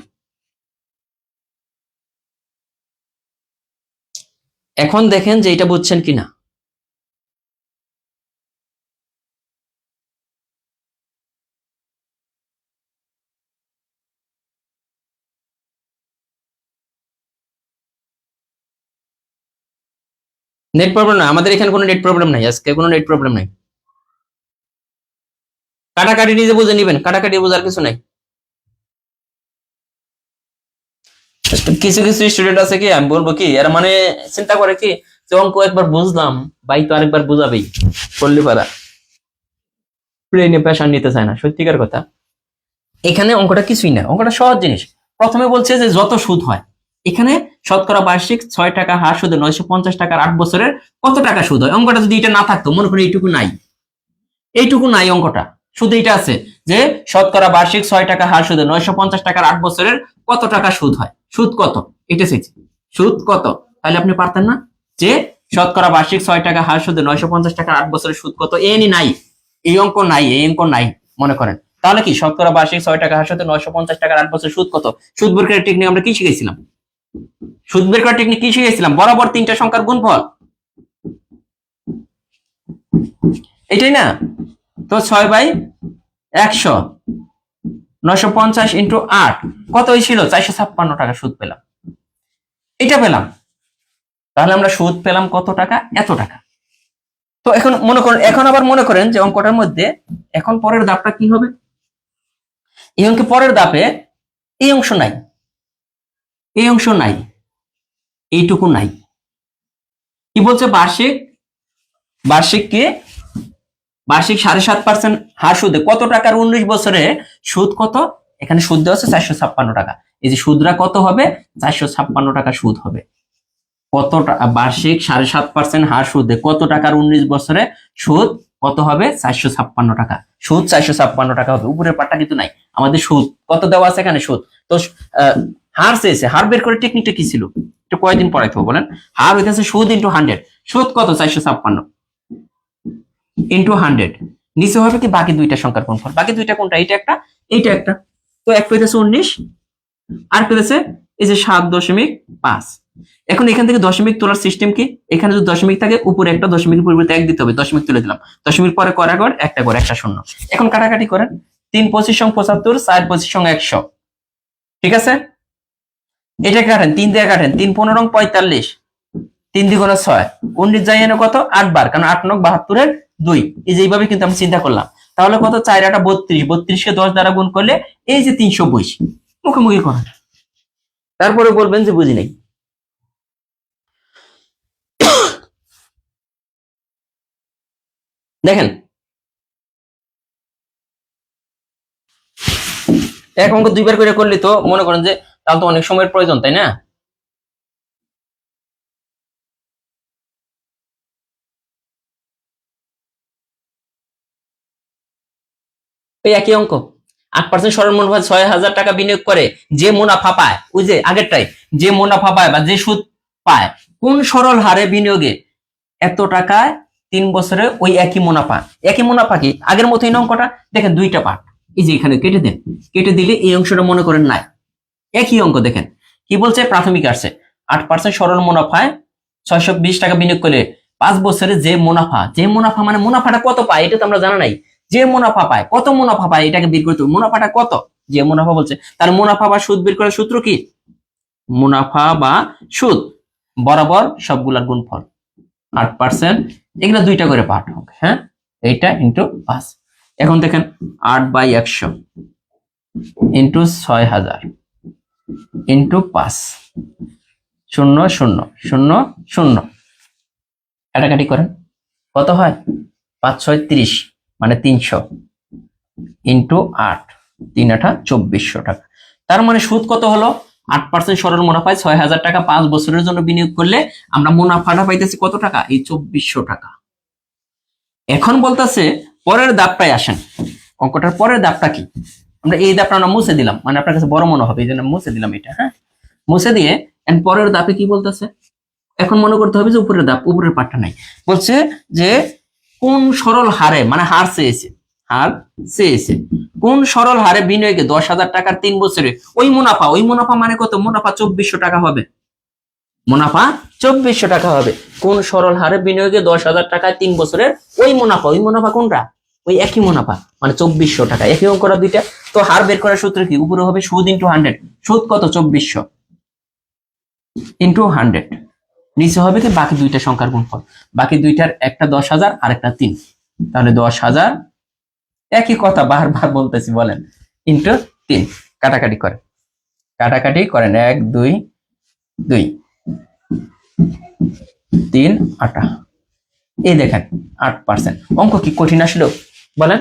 এখন দেখেন যে এটা বুঝছেন কিনা। নেট প্রবলেম না, আমাদের এখানে কোনো নেট প্রবলেম নাই, আজকে কোনো নেট প্রবলেম নাই। কাটাকাটি নিজে বুঝে নিবেন, কাটাকাটি বোঝার কিছু নাই। কিছু কিছু স্টুডেন্ট আছে কি, আমি বলবো কি, এরা মানে চিন্তা করে কি যে অঙ্ক একবার বুঝলাম, ভাই তো আরেকবার বুঝাবেই, করলে পারা ব্রেনে প্রেশার নিতে চায় না, সত্যিকার কথা। এখানে অঙ্কটা কিছুই না, অঙ্কটা সহজ জিনিস। প্রথমে বলছে যে যত সুদ হয়, এখানে শতকরা বার্ষিক 6 টাকা হার সুদে 950 টাকার 8 বছরের কত টাকা সুদ হয়। অঙ্কটা যদি এটা না থাকতো, মনে করি এইটুকু নাই, এইটুকু নাই অঙ্কটা, শুধু এটা আছে যে শতকরা বার্ষিক 6 টাকা হার সুদে 950 টাকার 8 বছরের কত টাকা সুদ হয়, সুদ কত এটা চাইছি, সুদ কত, তাহলে আপনি পারতেন না যে শতকরা বার্ষিক 6 টাকা হার সুদে 950 টাকার 8 বছরের সুদ কত, এনি নাই, এই অঙ্ক নাই, এই অঙ্ক নাই মনে করেন। তাহলে কি শতকরা বার্ষিক 6 টাকা হার সাথে 950 টাকার 8 বছর সুদ কত? সুদ বের করার টেকনিক আমরা কি শিখেছিলাম? সুদ বের করার টেকনিক কি শিখেছিলাম? বরাবর তিনটা সংখ্যার গুণফল, এটাই না? তো 6/100 950 ইন্টু 8 কত হয়েছিল? 456 টাকা সুদ পেলাম, এটা পেলাম। তাহলে আমরা সুদ পেলাম কত টাকা? এত টাকা। তো এখন মনে করেন, এখন আবার মনে করেন যে অঙ্কটার মধ্যে এখন পরের ধাপটা কি হবে? এই অঙ্কে পরের ধাপে এই অংশ নাই, এই অংশ নাই, এইটুকু নাই। কি বলছে? বার্ষিক কি? বার্ষিক 7.5% হার সুদে কত টাকার 19 বছরে সুদ কত? এখানে সুদ দেওয়া আছে 456 টাকা। এই যে সুদরা কত হবে? 456 টাকা সুদ হবে। কত বার্ষিক 7.5% হার সুদে কত টাকার 19 বছরে সুদ কত হবে? 456 টাকা। সুদ 456 টাকা হবে। উপরের পার্টটা কিন্তু নাই, আমাদের সুদ কত দেওয়া আছে এখানে? সুদ। তো হার চেয়েছে, হার বের করে টেকনিকটা কি ছিল? এটা কয়দিন পড়াইতে হবে বলেন? হার হইতেছে সুদ ইন্টু 100। সুদ কত? 456 ইন্টু 100। নিচে হবে কি? বাকি দুইটা সংখ্যার গুণফল। বাকি দুইটা কোনটা? এটা একটা, এইটা একটা। তো এক পেয়েছে 19 আর পেয়েছে এই যে 7.5। এখন এখান থেকে দশমিক তোলার সিস্টেম কি? এখানে যদি দশমিক থাকে উপরে একটা দশমিক পরিবর্তে 1 দিতে হবে। দশমিক তুলে দিলাম, দশমিক পরে করা গড় একটা গড় একটা শূন্য। এখন কাটাকাটি করেন, 3 25 75, 4 25 100। ঠিক আছে, এটা কাটেন, 3 দিয়ে কাটেন, 3 15 45, 3 দ্বিগুণ 6, 19 যাই এনে কত? 8 বার, কারণ 8 9 72 2। এই যে এইভাবে কিন্তু আমি চিন্তা করলাম। তাহলে কত? 4 8 32, 32 কে 10 দ্বারা গুণ করলে এই যে 320। মুখোমুখি করেন, তারপরে বলবেন যে বুঝি নাই। দেখেন এক অঙ্ক দুইবার করে করলে তো মনে করেন যে তাহলে তো অনেক সময়ের প্রয়োজন, তাই না? এই একই অঙ্ক। 8% সরল মুনাফা 6,000 টাকা বিনিয়োগ করে যে মুনাফা পায়, ওই যে আগেরটাই, যে মুনাফা পায় বা যে সুদ পায় কোন সরল হারে বিনিয়োগে এত টাকায় 3 বছরে ওই একই মুনাফা। একই মুনাফা কি? আগের মতোই অঙ্কটা। দেখেন দুইটা পার্ট, এই যে এখানে কেটে দেন, কেটে দিলে এই অংশটা মনে করেন নাই। একই অঙ্ক। দেখেন কি বলছে? প্রাথমিক আসছে 8% সরল মুনাফায় 620 টাকা বিনিয়োগ করলে 5 বছরে যে মুনাফা, যে মুনাফা মানে মুনাফাটা কত পায় এটা তো আমরা জানা নাই। যে মুনাফা পায়, কত মুনাফা পায় এটাকে বের করতে হবে। মুনাফাটা কত? যে মুনাফা বলছে, তার মুনাফা বা সুদ বের করার সূত্র কি? মুনাফা বা সুদ বরাবর সবগুলার গুণফল 8%। এগুলা দুইটা করে পার্ট হবে, হ্যাঁ, এইটা ইন্টু 5। এখন দেখেন 8/100 ইন্টু 6,000 ইন্টু 5, 0 0 0 0। কাটাকাটি করেন, কত হয়? 5 6 30, মানে 300 ইন্টু 8, 3 8 2400 টাকা। তার মানে সুদ কত হলো? 8% সরল মুনাফায় 6,000 টাকা 5 বছরের জন্য বিনিয়োগ করলে আমরা মুনাফাটা পাইতেছি কত টাকা? এই 2400 টাকা। এখন বলতেছে পরের ধাপটায় আসেন। অঙ্কটার পরের ধাপটা কি? আমরা এই ধাপটা আমরা মুছে দিলাম, মানে আপনার কাছে বড় মনে হবে এই জন্য মুছে দিলাম এটা, হ্যাঁ। মুছে দিয়ে পরের ধাপে কি বলতেছে? এখন মনে করতে হবে যে উপরের ধাপ, উপরের পার্টটা নাই। বলছে যে কোন সরল হারে, মানে হার চেয়েছে, হার চেয়েছে কোন সরল হারে বিনিয়োগে 10,000 টাকার 3 বছরে ওই মুনাফা, ওই মুনাফা মানে কত? মুনাফা 2400 টাকা হবে। মুনাফা 2400 টাকা হবে। কোন সরল হারে বিনিয়োগে 10,000 টাকায় 3 বছরের ওই মুনাফা, ওই মুনাফা কোনটা? ওই একই মুনাফা, মানে 2400 টাকা। একই অঙ্ক করা দুইটা। তো হার বের করার সূত্র কি? উপরে হবে সুদ ইন্টু 100। সুদ কত? 2400 ইন্টু 100। নিচে হবে কি? বাকি দুইটা সংখ্যার গুণফল। বাকি দুইটার একটা 10,000 আর একটা 3, তাহলে 10,000। একই কথা বারবার বলতেছি, বলেন, ইন্টু 3। কাটাকাটি করেন, কাটাকাটি করেন, 1 2 2 3 8। এই দেখেন 8%। অঙ্ক কি কঠিন আসলো বলেন?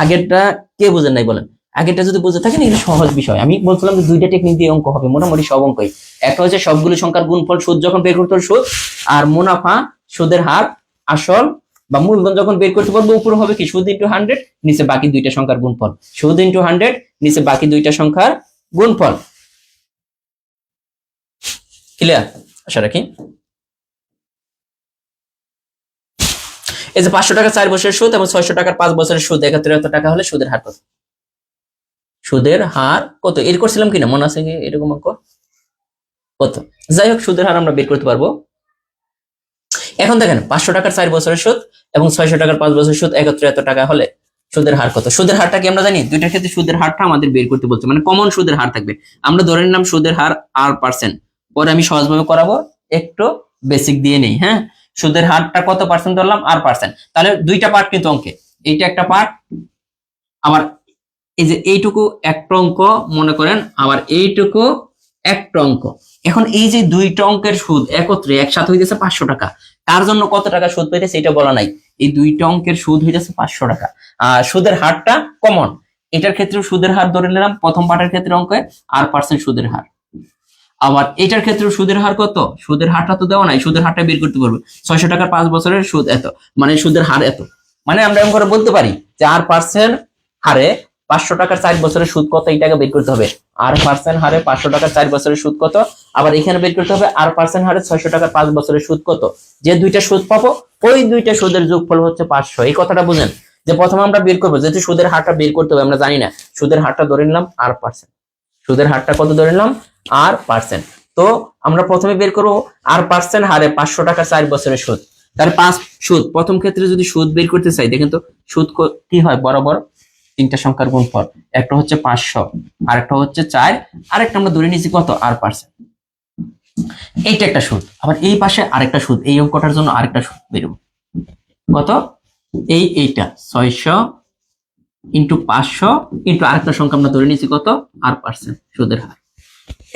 আগেরটা কে বুঝেন নাই বলেন? আগেরটা যদি বুঝে থাকেন এটা সহজ বিষয়। আমি বলছিলাম যে দুইটা টেকনিক দিয়ে অঙ্ক হবে, মোটামুটি সব অঙ্কই। একটা হচ্ছে সবগুলো সংখ্যার গুণফল, সুদ যখন বের করতে হবে সুদ, আর মুনাফা সুদের হার আসল বা মূলধন যখন বের করতে পারবো উপরে হবে কি? সুদ ইন্টু 100, নিচে বাকি দুইটা সংখ্যার গুণফল। সুদ ইন্টু 100, নিচে বাকি দুইটা সংখ্যার গুণফল। ক্লিয়ার? আশা রাখি। এই যে 500 টাকা 4 বছরের সুদ এবং 600 টাকার 5 বছরের সুদ 71 টাকা হলে সুদের হার কত? সুদের হার কত এর করছিলাম কিনা মনে আছে কি এরকম অঙ্ক কত? যাই হোক, সুদের হার আমরা বের করতে পারবো। এখন দেখেন 500 টাকার 4 বছরের সুদ এবং 600 টাকার 5 বছরের সুদ একত্রে এত টাকা হলে সুদের হার কত? সুদের হারটা কি আমরা জানি? দুইটার ক্ষেত্রে সুদের হারটা আমাদের বের করতে বলছে, মানে কমন সুদের হার থাকবে। আমরা ধরে নিলাম সুদের হার R%, পরে আমি সহজভাবে করাবো, একটু বেসিক দিয়ে নেই। হ্যাঁ, সুদের হারটা কত পার্সেন্ট ধরলাম? R%। তাহলে দুইটা পার্ট কিন্তু অঙ্কে, এইটা একটা পার্ট, আবার এই যে এইটুকু একটা অঙ্ক মনে করেন, আবার এইটুকু একটা অঙ্ক। এখন এই যে দুইটা অঙ্কের সুদ একত্রে একসাথে হইতেছে 500 টাকা। তার জন্য কত টাকা সুদ পাইতেছে এটা বলা নাই, এই দুইটা অঙ্কের সুদ হইতেছে 500 টাকা। আর সুদের হারটা কমন, এটার ক্ষেত্রে সুদের হার ধরে নিলাম প্রথম পার্টের ক্ষেত্রে অঙ্কে R% সুদের হার। আবার এটার ক্ষেত্রে সুদের হার কত? সুদের হারটা তো দেওয়া নাই, সুদের হারটা বের করতে পারবো। 600 টাকার 5 বছরের সুদ এত, মানে সুদের হার এত। মানে আমরা এমন করে বলতে পারি যে R% হারে 500 টাকার 4 বছরের সুদ কত, এই টাকা বের করতে হবে। R% হারে 500 টাকার 4 বছরের সুদ কত, আবার এখানে বের করতে হবে R% হারে 600 টাকার 5 বছরের সুদ কত। যে দুইটা সুদ পাবো ওই দুইটা সুদের যোগফল হচ্ছে 500। এই কথাটা বুঝেন যে প্রথমে আমরা বের করবো, যেহেতু সুদের হারটা বের করতে হবে আমরা জানি না, সুদের হারটা ধরে নিলাম R%। সুদের হারটা কত ধরে নিলাম? R%। তো আমরা প্রথমে বের করবো R% হারে 500 টাকার 4 বছরের সুদ। তাহলে 5 সুদ, প্রথম ক্ষেত্রে যদি সুদ বের করতে চাই দেখেন তো সুদ কি হয়? বরাবর তিনটা সংখ্যার গুণফল, একটা হচ্ছে 500, আরেকটা হচ্ছে 4, আরেকটা আমরা ধরে নিয়েছি কত? R%। এইটা একটা সুদ, আবার এই পাশে আরেকটা সুদ, এই অঙ্কটার জন্য আরেকটা সুদ বেরোবে কত? এইটা 600 ইন্টু 500 ইন্টু আরেকটা সংখ্যা আমরা ধরে নিয়েছি কত? R% সুদের হার।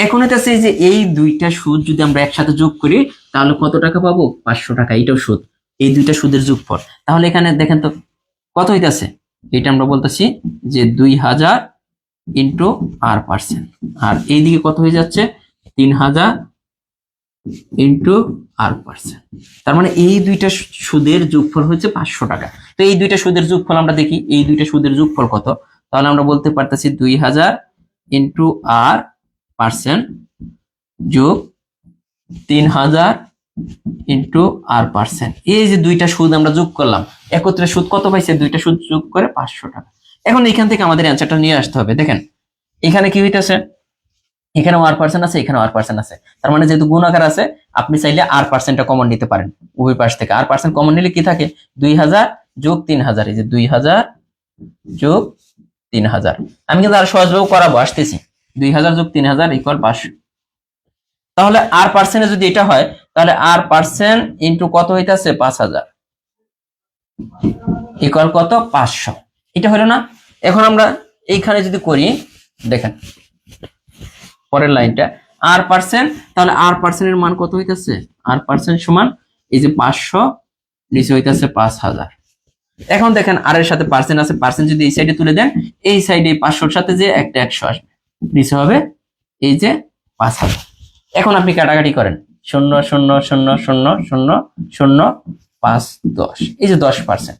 এখন এটা আছে যে এই দুইটা সুদ যদি আমরা একসাথে যোগ করি তাহলে কত টাকা পাবো? 500 টাকা। এটাও সুদ, এই দুইটা সুদের যোগফল। তাহলে এখানে দেখেন তো কত হইতাছে, এটা আমরা বলতেছি যে 2000 ইন্টু R%, আর এইদিকে কত হয়ে যাচ্ছে? 3000 ইন্টু R%। তার মানে এই দুইটা সুদের যোগফল হচ্ছে 500 টাকা। তো এই দুইটা সুদের যোগফল আমরা দেখি, এই দুইটা সুদের যোগফল কত। তাহলে আমরা বলতে পারতেছি 2000 ইন্টু R% যোগ 3000 ইন্টু R%। এই যে দুইটা সুদ আমরা যোগ করলাম, একত্রে সুদ কত পাইছে? দুইটা সুদ যোগ করে 500 টাকা। এখন এখান থেকে আমাদের অ্যান্সারটা নিয়ে আসতে হবে। দেখেন এখানে কি হইতেছে, এখানেও R% আছে, এখানেও R% আছে। তার মানে যেহেতু গুণ আকার আছে, আপনি চাইলে R%টা কমন নিতে পারেন উভয় পাশ থেকে। R% কমন নিলে কি থাকে? 2000 যোগ 3000, এই যে 2000 যোগ 3000। আমি কিন্তু আর সহজভাবে করাবো, আসতেছি। 2000 যোগ 3000 ইকুয়াল 500। তাহলে R% যদি এটা হয় তাহলে R% ইন্টু কত হইতাছে? 5000 ইকুয়াল কত? 500। এটা হলো না? এখন আমরা এইখানে যদি করি, দেখেন পরের লাইনটা R%, তাহলে R% এর মান কত হইতাছে? R% সমান এই যে 500, নিচে হইতাছে 5000। এখন দেখেন আর এর সাথে পার্সেন্ট আছে, পার্সেন্ট যদি এই সাইডে তুলে দেন, এই সাইডে 500-র সাথে যে একটা 100 আসবে, নিচে হবে এই যে 5000। এখন আপনি কাটাকাটি করেন, 0 0 0 0 0 0 5 10, এই যে 10%।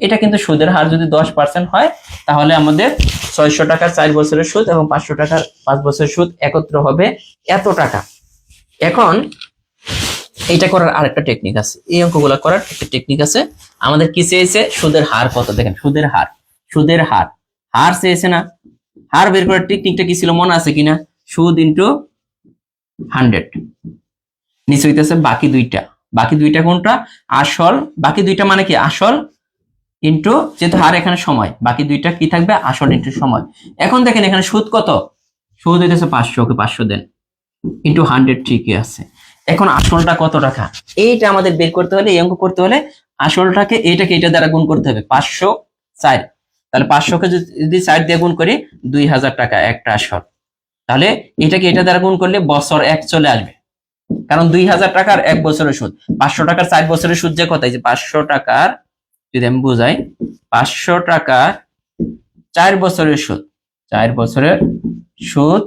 এটা কিন্তু সুদের হার যদি 10% হয় তাহলে আমাদের 600 টাকার 4 বছরের সুদ এবং 500 টাকার 5 বছরের সুদ একত্র হবে এত টাকা। এখন এটা করার আরেকটা টেকনিক আছে, এই অঙ্কগুলো করার একটা টেকনিক আছে। আমাদের কি চেয়েছে? সুদের হার কত। দেখেন সুদের হার, সুদের হার, হার চেয়েছে না? হার বের করার টেকনিকটা কি ছিল মনে আছে কিনা? সুদ ইন্টু 100, নিচে হইতেছে বাকি দুইটা। বাকি দুইটা কোনটা? আসল। বাকি দুইটা মানে কি? আসল ইন্টু, যেহেতু হার এখানে সময়, বাকি দুইটা কি থাকবে? আসল ইন্টু সময়। এখন দেখেন এখানে সুদ কত? সুদ হইতেছে 500, ওকে 500 দেন, ইন্টু 100 ঠিকই আছে। এখন আসলটা কত টাকা? এইটা আমাদের বের করতে হলে, এই অঙ্ক করতে হলে আসলটাকে এইটাকে এটা দ্বারা গুণ করতে হবে। 504, তাহলে 500-কে যদি 4 দিয়ে গুণ করি 2000 টাকা একটা আসল। তাহলে এটাকে এটা দ্বারা গুণ করলে বছর 1 চলে আসবে, কারণ 2000 টাকার 1 বছরের সুদ। 500 টাকার 4 বছরের সুদ যে কত? এই যে 500 টাকার, যদি আমি বুঝাই, 500 টাকার 4 বছরের সুদ, 4 বছরের সুদ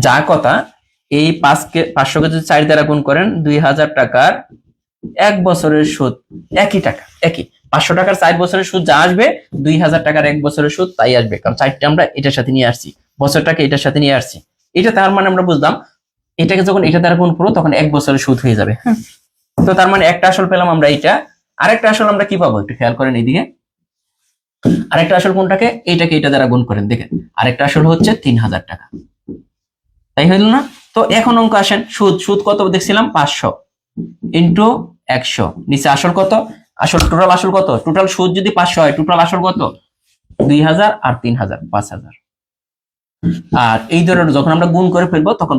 যা কথা, এই 500-কে যদি 4 দ্বারা গুণ করেন 2000 টাকার 1 বছরের সুদ একই টাকা, একই 500 টাকার 4 বছরের সুদ যা আসবে 2000 টাকার 1 বছরের সুদ তাই আসবে, কারণ 4টা আমরা এটার সাথে নিয়ে আসছি, বছরটাকে এটার সাথে নিয়ে আসছি। এটা তার মানে আমরা বুঝলাম এটাকে যখন এটা দ্বারা গুণ করবো তখন 1 বছরের সুদ হয়ে যাবে। তো তার মানে একটা আসল পেলাম আমরা এইটা। আরেকটা আসল আমরা কি পাবো একটু খেয়াল করেন এইদিকে। আরেকটা আসল কোনটাকে, এইটাকে এটা দ্বারা গুণ করেন, দেখেন আরেকটা আসল হচ্ছে 3000 টাকা, তাই হইল না? তো এখন অঙ্ক আসেন, সুদ সুদ কত দেখছিলাম 500 ইন্টু 100, নিচে আসল কত, আসল টোটাল আসল কত, টোটাল সুদ যদি 500 হয় টোটাল আসল কত 2000 আর 3000 5000। আর এই ধরনের যখন আমরা গুণ করে ফেলবো তখন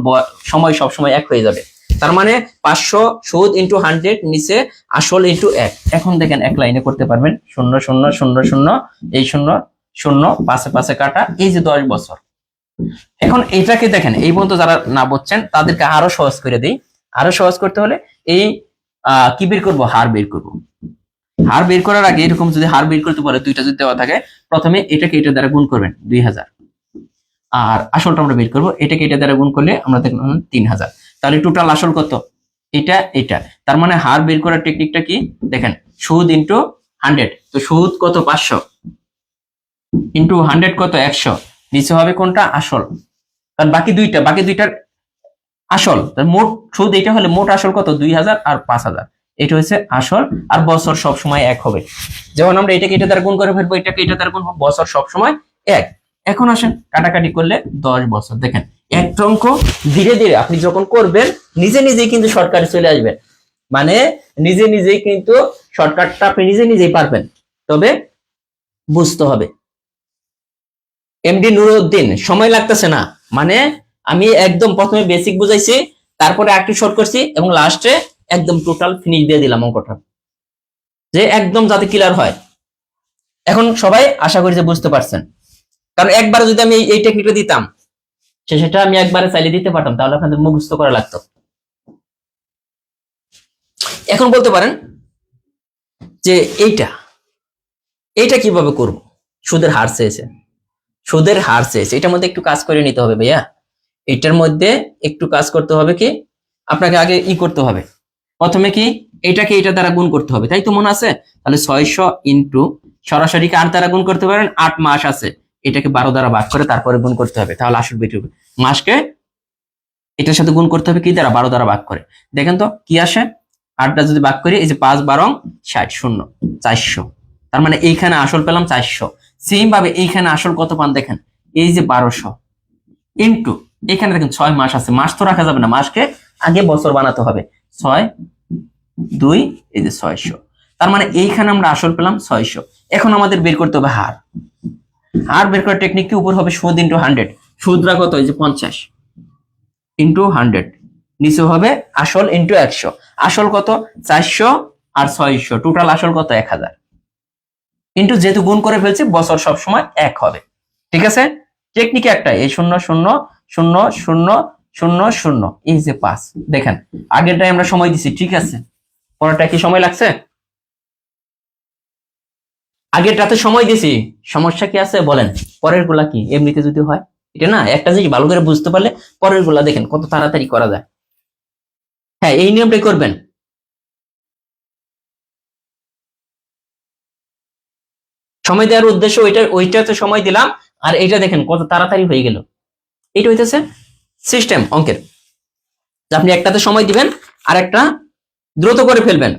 সময় সব সময় এক হয়ে যাবে। তার মানে 500 সুদ ইন্টু 100 নিচে আসল ইন্টু 1। এখন দেখেন এক লাইনে করতে পারবেন, 0 0 0 0 এই 0 0 পাশে পাশে কাটা, এই যে 10 বছর। এখন এটাকে দেখেন, এই পর্যন্ত যারা না বুঝছেন তাদেরকে আরো সহজ করে দিই। আরো সহজ করতে হলে এই কি বের করবো, হার বের করব। হার বের করার আগে এরকম যদি হার বের করতে পারে, দুইটা যদি দেওয়া থাকে, প্রথমে এটাকে এটা দ্বারা গুণ করবেন 2000, আর আসলটা আমরা বের করবো, এটাকে এটা দ্বারা গুণ করলে আমরা দেখলাম 3000। তাহলে টোটাল আসল কত, এটা এটা। তার মানে হার বের করার টেকনিকটা কি দেখেন, সুদ ইন্টু 100, তো সুদ কত 500 ইন্টু 100 কত 100, নিচে হবে কোনটা আসল, কারণ বাকি দুইটার আসল, মোট সুদ এটা হলে মোট আসল কত 2000 আর 5000, এটা হচ্ছে আসল। আর বছর সব সময় এক হবে, যেমন আমরা এটাকে এটা দ্বারা গুণ করে ফেলবো, এটাকে এটা দ্বারা গুণ, বছর সব সময় এক। এখন আসেন কাটাকাটি করলে 10 বছর, দেখেন একটা অঙ্ক ধীরে ধীরে আপনি যখন করবেন নিজে নিজেই কিন্তু শর্টকাটে চলে আসবেন, মানে নিজে নিজেই কিন্তু শর্টকাটটা আপনি নিজে নিজেই পারবেন, তবে বুঝতে হবে। এমডি নুরউদ্দিন, সময় লাগতেছে না, মানে আমি একদম প্রথমে বেসিক বুঝাইছি, তারপরে একটু শর্ট করছি এবং লাস্টে একদম টোটাল ফিনিশ দিয়ে দিলাম অঙ্কটা, যে একদম যাতে ক্লিয়ার হয়। এখন সবাই আশা করি যে বুঝতে পারছেন, কারণ একবার যদি আমি এই টেকনিকটা দিতাম, সেটা আমি একবারে চাইলে দিতে পারতাম, তাহলে আপনাদের মুখস্থ করা লাগতো। এখন বলতে পারেন যে এইটা এইটা কিভাবে করব, সুদের হার চেয়েছে, সুদের হার চেয়েছে, এটার মধ্যে একটু কাজ করে নিতে হবে ভাইয়া, এটার মধ্যে একটু কাজ করতে হবে। কি আপনাকে আগে করতে হবে, প্রথমে কি এটাকে এটা দ্বারা গুণ করতে হবে, তাই তো মনে আছে? তাহলে 600 ইন্টু সরাসরি 8 দ্বারা গুণ করতে পারেন, 8 মাস আছে, এটাকে 12 দ্বারা ভাগ করে তারপরে গুণ করতে হবে, তাহলে আসল বের হবে। মাসকে এটার সাথে গুণ করতে হবে কি দ্বারা, 12 দ্বারা ভাগ করে। দেখেন তো কি আসে, 8টা যদি ভাগ করি, এই যে 5 12 60 0 400, তার মানে এইখানে আসল পেলাম 400। সেম ভাবে এইখানে আসল কত পান দেখেন, এই যে 1200 ইন্টু এখানে দেখেন 6 মাস আছে, মাস তো রাখা যাবে না, মাসকে আগে বছর বানাতে হবে, 6 2 এই যে 600, তার মানে এইখানে আমরা আসল পেলাম 600। এখন আমাদের বের করতে হবে হার। হার বের করার টেকনিক কি, উপর হবে সুদ ইন্টু 100, সুদরা কত এই যে 50 ইন্টু 100, নিচে হবে আসল ইন্টু 100, আসল কত 400 আর 600, টোটাল আসল কত 1000, ইন্টু যেহেতু গুণ করে ফেলছি বছর সব সময় এক হবে। ঠিক আছে, টেকনিক একটাই, এই 0 0 0 0 0 0 এই যে 5, দেখেন আগেরটাই আমরা সময় দিছি, ঠিক আছে, পরেরটা কি সময় লাগছে? আগেরটাতে সময় দিছি, সমস্যা কি আছে বলেন? পরের গুলা কি এমনিতে যদি হয়, এটা না একটা জিনিস ভালো করে বুঝতে পারলে পরের গুলা দেখেন কত তাড়াতাড়ি করা যায়। হ্যাঁ, এই নিয়মটাই করবেন। সময় দেওয়ার উদ্দেশ্য ওইটাতে সময় দিলাম, আর এইটা দেখেন কত তাড়াতাড়ি হয়ে গেল। এটা হইতেছে সিস্টেম অঙ্কের, যে আপনি একটাতে সময় দিবেন আর একটা দ্রুত করে ফেলবেন।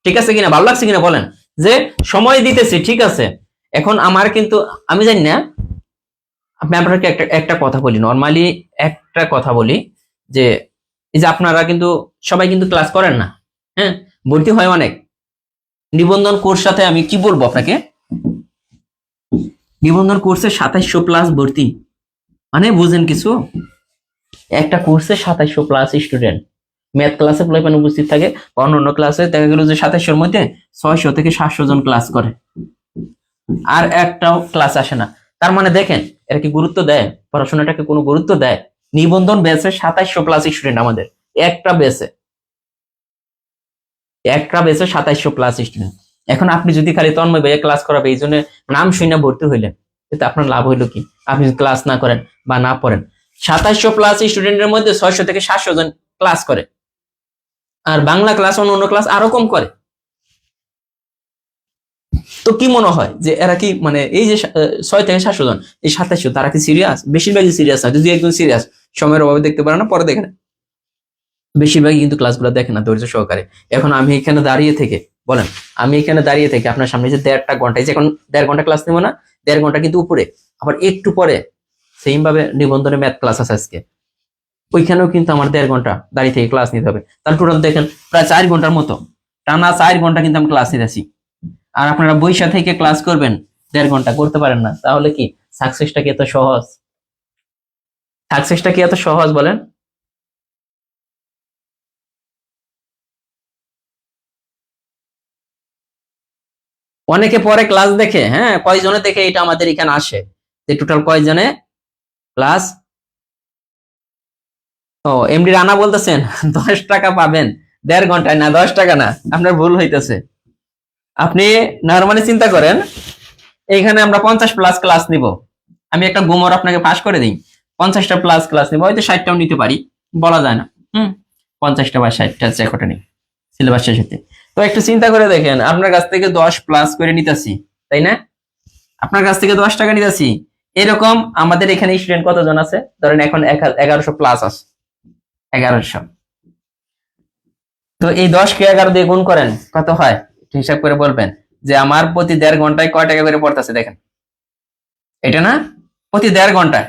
ঠিক আছে কিনা, ভালো লাগছে কিনা বলেন? যে সময় দিতেছি ঠিক আছে, এখন আমার কিন্তু আমি জানি না, আপনি আপনাকে একটা কথা বলি, নর্মালি একটা কথা বলি, যে এই যে আপনারা কিন্তু সবাই কিন্তু ক্লাস করেন না, হ্যাঁ, ভর্তি হয় অনেক। নিবন্ধন কোর্স সাথে আমি কি বলবো আপনাকে, নিবন্ধন কোর্সে 2700+ ভর্তি, মানে বুঝেন কিছু, একটা কোর্সে 2700+ স্টুডেন্ট, ম্যাথ ক্লাসে প্রায় উপস্থিত থাকে, অন্যান্য ক্লাসে দেখা গেল যে 2700-র মধ্যে 600 থেকে 700 জন ক্লাস করে, আর একটাও ক্লাস আসে না। তার মানে দেখেন এরা কি গুরুত্ব দেয়, পড়াশোনাটাকে কোনো গুরুত্ব দেয়? নিবন্ধন ব্যাচে 2700+ স্টুডেন্ট আমাদের, একটা ব্যাচে 2700+ স্টুডেন্ট। এখন আপনি যদি খালি তন্ময় ভাইয়া ক্লাস করাবে এই জন্য নাম শুনে ভর্তি হইলেন, এতে আপনার লাভ হইলো কি? আপনি ক্লাস না করেন বা না পড়েন, 2700+ স্টুডেন্টের মধ্যে 600 থেকে 700 জন ক্লাস করে, আর বাংলা ক্লাস অন্য ক্লাস আরো কম করে। তো কি মনে হয় যে এরা কি মানে এই যে 6 থেকে 700 জন, এই 2700 তারা কি সিরিয়াস? বেশিরভাগই সিরিয়াস না, যদি একদম সিরিয়াস সময়ের অভাবে দেখতে পারে না, পরে দেখে না, বেশিরভাগই কিন্তু ক্লাসগুলো দেখে না ধৈর্য সহকারে। এখন আমি এখানে দাঁড়িয়ে থেকে বলেন। আমি এখানে দাঁড়িয়ে থেকে আপনার সামনে যে 1.5 ঘন্টা, এই যে এখন 1.5 ঘন্টা ক্লাস নেবো না, 1.5 ঘন্টা কিন্তু উপরে, আবার একটু পরে সেম ভাবে নিবন্ধনে ম্যাথ ক্লাস আছে আজকে, ওইখানেও কিন্তু আমার 1.5 ঘন্টা দাঁড়িয়ে থেকে ক্লাস নিতে হবে। তাহলে টোটাল দেখেন প্রায় 4 ঘন্টার মতো, টানা 4 ঘন্টা কিন্তু আমি ক্লাস নিতেছি। আর আপনারা বৈশা থেকে ক্লাস করবেন 1.5 ঘন্টা, করতে পারেন না, তাহলে কি সাকসেসটা কি এত সহজ? সাকসেসটা কি এত সহজ বলেন? অনেকে পরে ক্লাস দেখে, হ্যাঁ কয়জনে দেখে এটা আমাদের এখানে আসে, যে টোটাল কয়জনে ক্লাস। ও এমডি রানা বলতেছেন 10 টাকা পাবেন 1.5 ঘন্টায়, না 10 টাকা না, আপনার ভুল হইতেছে। আপনি নরমালি চিন্তা করেন, এইখানে আমরা 50 প্লাস ক্লাস নিব, আমি একটা গুমর আপনাকে পাস করে দিই, 50টা প্লাস ক্লাস নিব, হয়তো 60টাও নিতে পারি, বলা যায় না। 50টা বা 60টা চেকটা নেই সিলেবাস শেষ হতে। তো একটু চিন্তা করে দেখেন, আপনার কাছ থেকে 10 প্লাস করে নিতেছি, তাই না? আপনার কাছ থেকে 10 টাকা নিতেছি, এরকম আমাদের এখানে স্টুডেন্ট কতজন আছে ধরেন, এখন 1100 প্লাস আছে, 1100। তো এই 10 কে 11 দিয়ে গুণ করেন, কত হয় একটু হিসাব করে বলবেন, যে আমার প্রতি 1.5 ঘন্টায় কয় টাকা করে পড়তেছে দেখেন, এটা না, প্রতি 1.5 ঘন্টায়,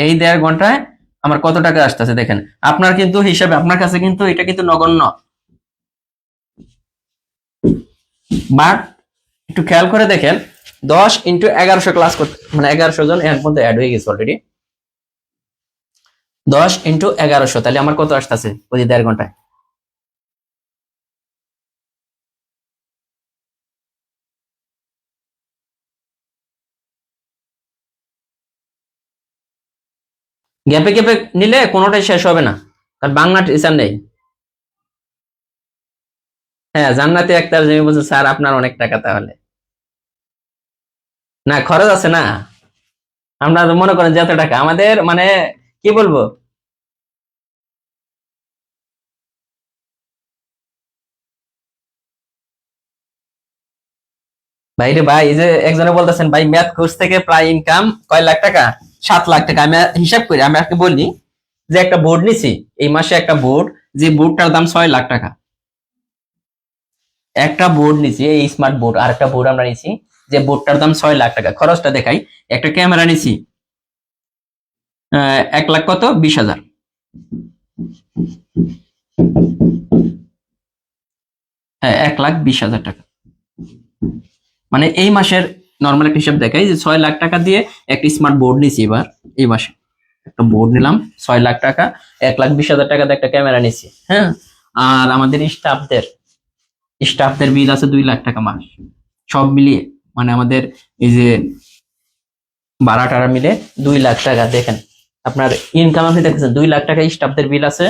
এই 1.5 ঘন্টায় আমার কত টাকা আসতেছে দেখেন। আপনার কিন্তু হিসাবে আপনার কাছে কিন্তু এটা কিন্তু নগণ্য, বাট একটু খেয়াল করে দেখেন, 10 × 1100 ক্লাস করতে, মানে 1100 জন এর মধ্যে অ্যাড হয়ে গেছে অলরেডি, 10 × 1100, তাহলে আমার কত আসতেছে প্রতি 1.5 ঘন্টায়? গ্যাপে গ্যাপে নিলে কোনোটাই শেষ হবে না, কারণ বাংলা টিচার নেই। হ্যাঁ জান্নাতি আক্তার জমি বলছে স্যার আপনার অনেক টাকা তাহলে, না খরচ আছে না, আমরা তো মনে করেন যে এত টাকা আমাদের মানে কি বলবো। ভাই রে ভাই, এই যে একজনে বলতেছেন ভাই ম্যাথ কোর্স থেকে প্রায় ইনকাম কয় লাখ টাকা, 7 লাখ টাকা। আমি হিসাব করি, আমি আজকে বলি যে একটা বোর্ড নিছি এই মাসে, একটা বোর্ড, যে বোর্ডটার দাম 6 লাখ টাকা, একটা বোর্ড নিছি এই স্মার্ট বোর্ড, আর একটা বোর্ড আমরা নিছি যে বোর্ডটার দাম 6 লাখ টাকা। খরচটা দেখাই, একটা ক্যামেরা নিছি 1 লাখ কত 20,000, হ্যাঁ 1,20,000 টাকা। মানে এই মাসের নর্মাল একটা হিসাব দেখাই, যে 6 লাখ টাকা দিয়ে একটা স্মার্ট বোর্ড নিছি এবার, এই মাসে একটা বোর্ড নিলাম 6 লাখ টাকা, 1,20,000 টাকা দিয়ে একটা ক্যামেরা নিছি, হ্যাঁ। আর আমাদের স্টাফদের বিল আছে 2 লাখ টাকা মাস, সব মিলিয়ে, মানে আমাদের এই যে ভাড়া টাড়া মিলে 2 লাখ টাকা। দেখেন আপনার ইনকাম আপনি দেখেছেন, 2 লাখ টাকা স্টাফদের বিল আছে,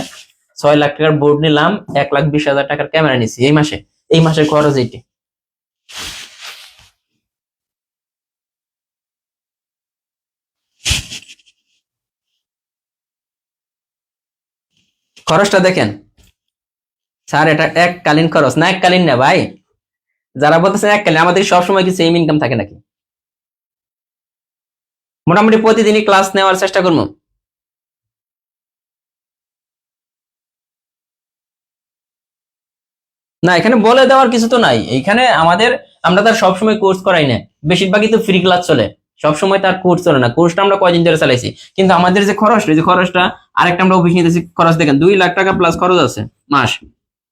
6 লাখ টাকার বোর্ড নিলাম, 1,20,000 টাকার ক্যামেরা নিছি এই মাসে, এই মাসের খরচ এইটি। খরচটা দেখেন স্যার, এটা এককালীন খরচ না, এককালীন না ভাই, যারা বলতেছেন এককালীন, আমাদের সবসময় কি সেম ইনকাম থাকে নাকি? মোটামুটি প্রতিদিনই ক্লাস নেওয়ার চেষ্টা করবো। না এখানে বলে দেওয়ার কিছু তো নাই, এখানে আমাদের, আমরা তার সবসময় কোর্স করাই না, বেশিরভাগই তো ফ্রি ক্লাস চলে, সবসময় তার কোর্স চলে না, কোর্সটা আমরা কয়দিন ধরে চালাইছি। কিন্তু আমাদের যে খরচ, যে খরচটা আরেকটা আমরা অফিস নিতেছি, খরচ দেখেন 2 লাখ টাকা প্লাস খরচ আছে মাস।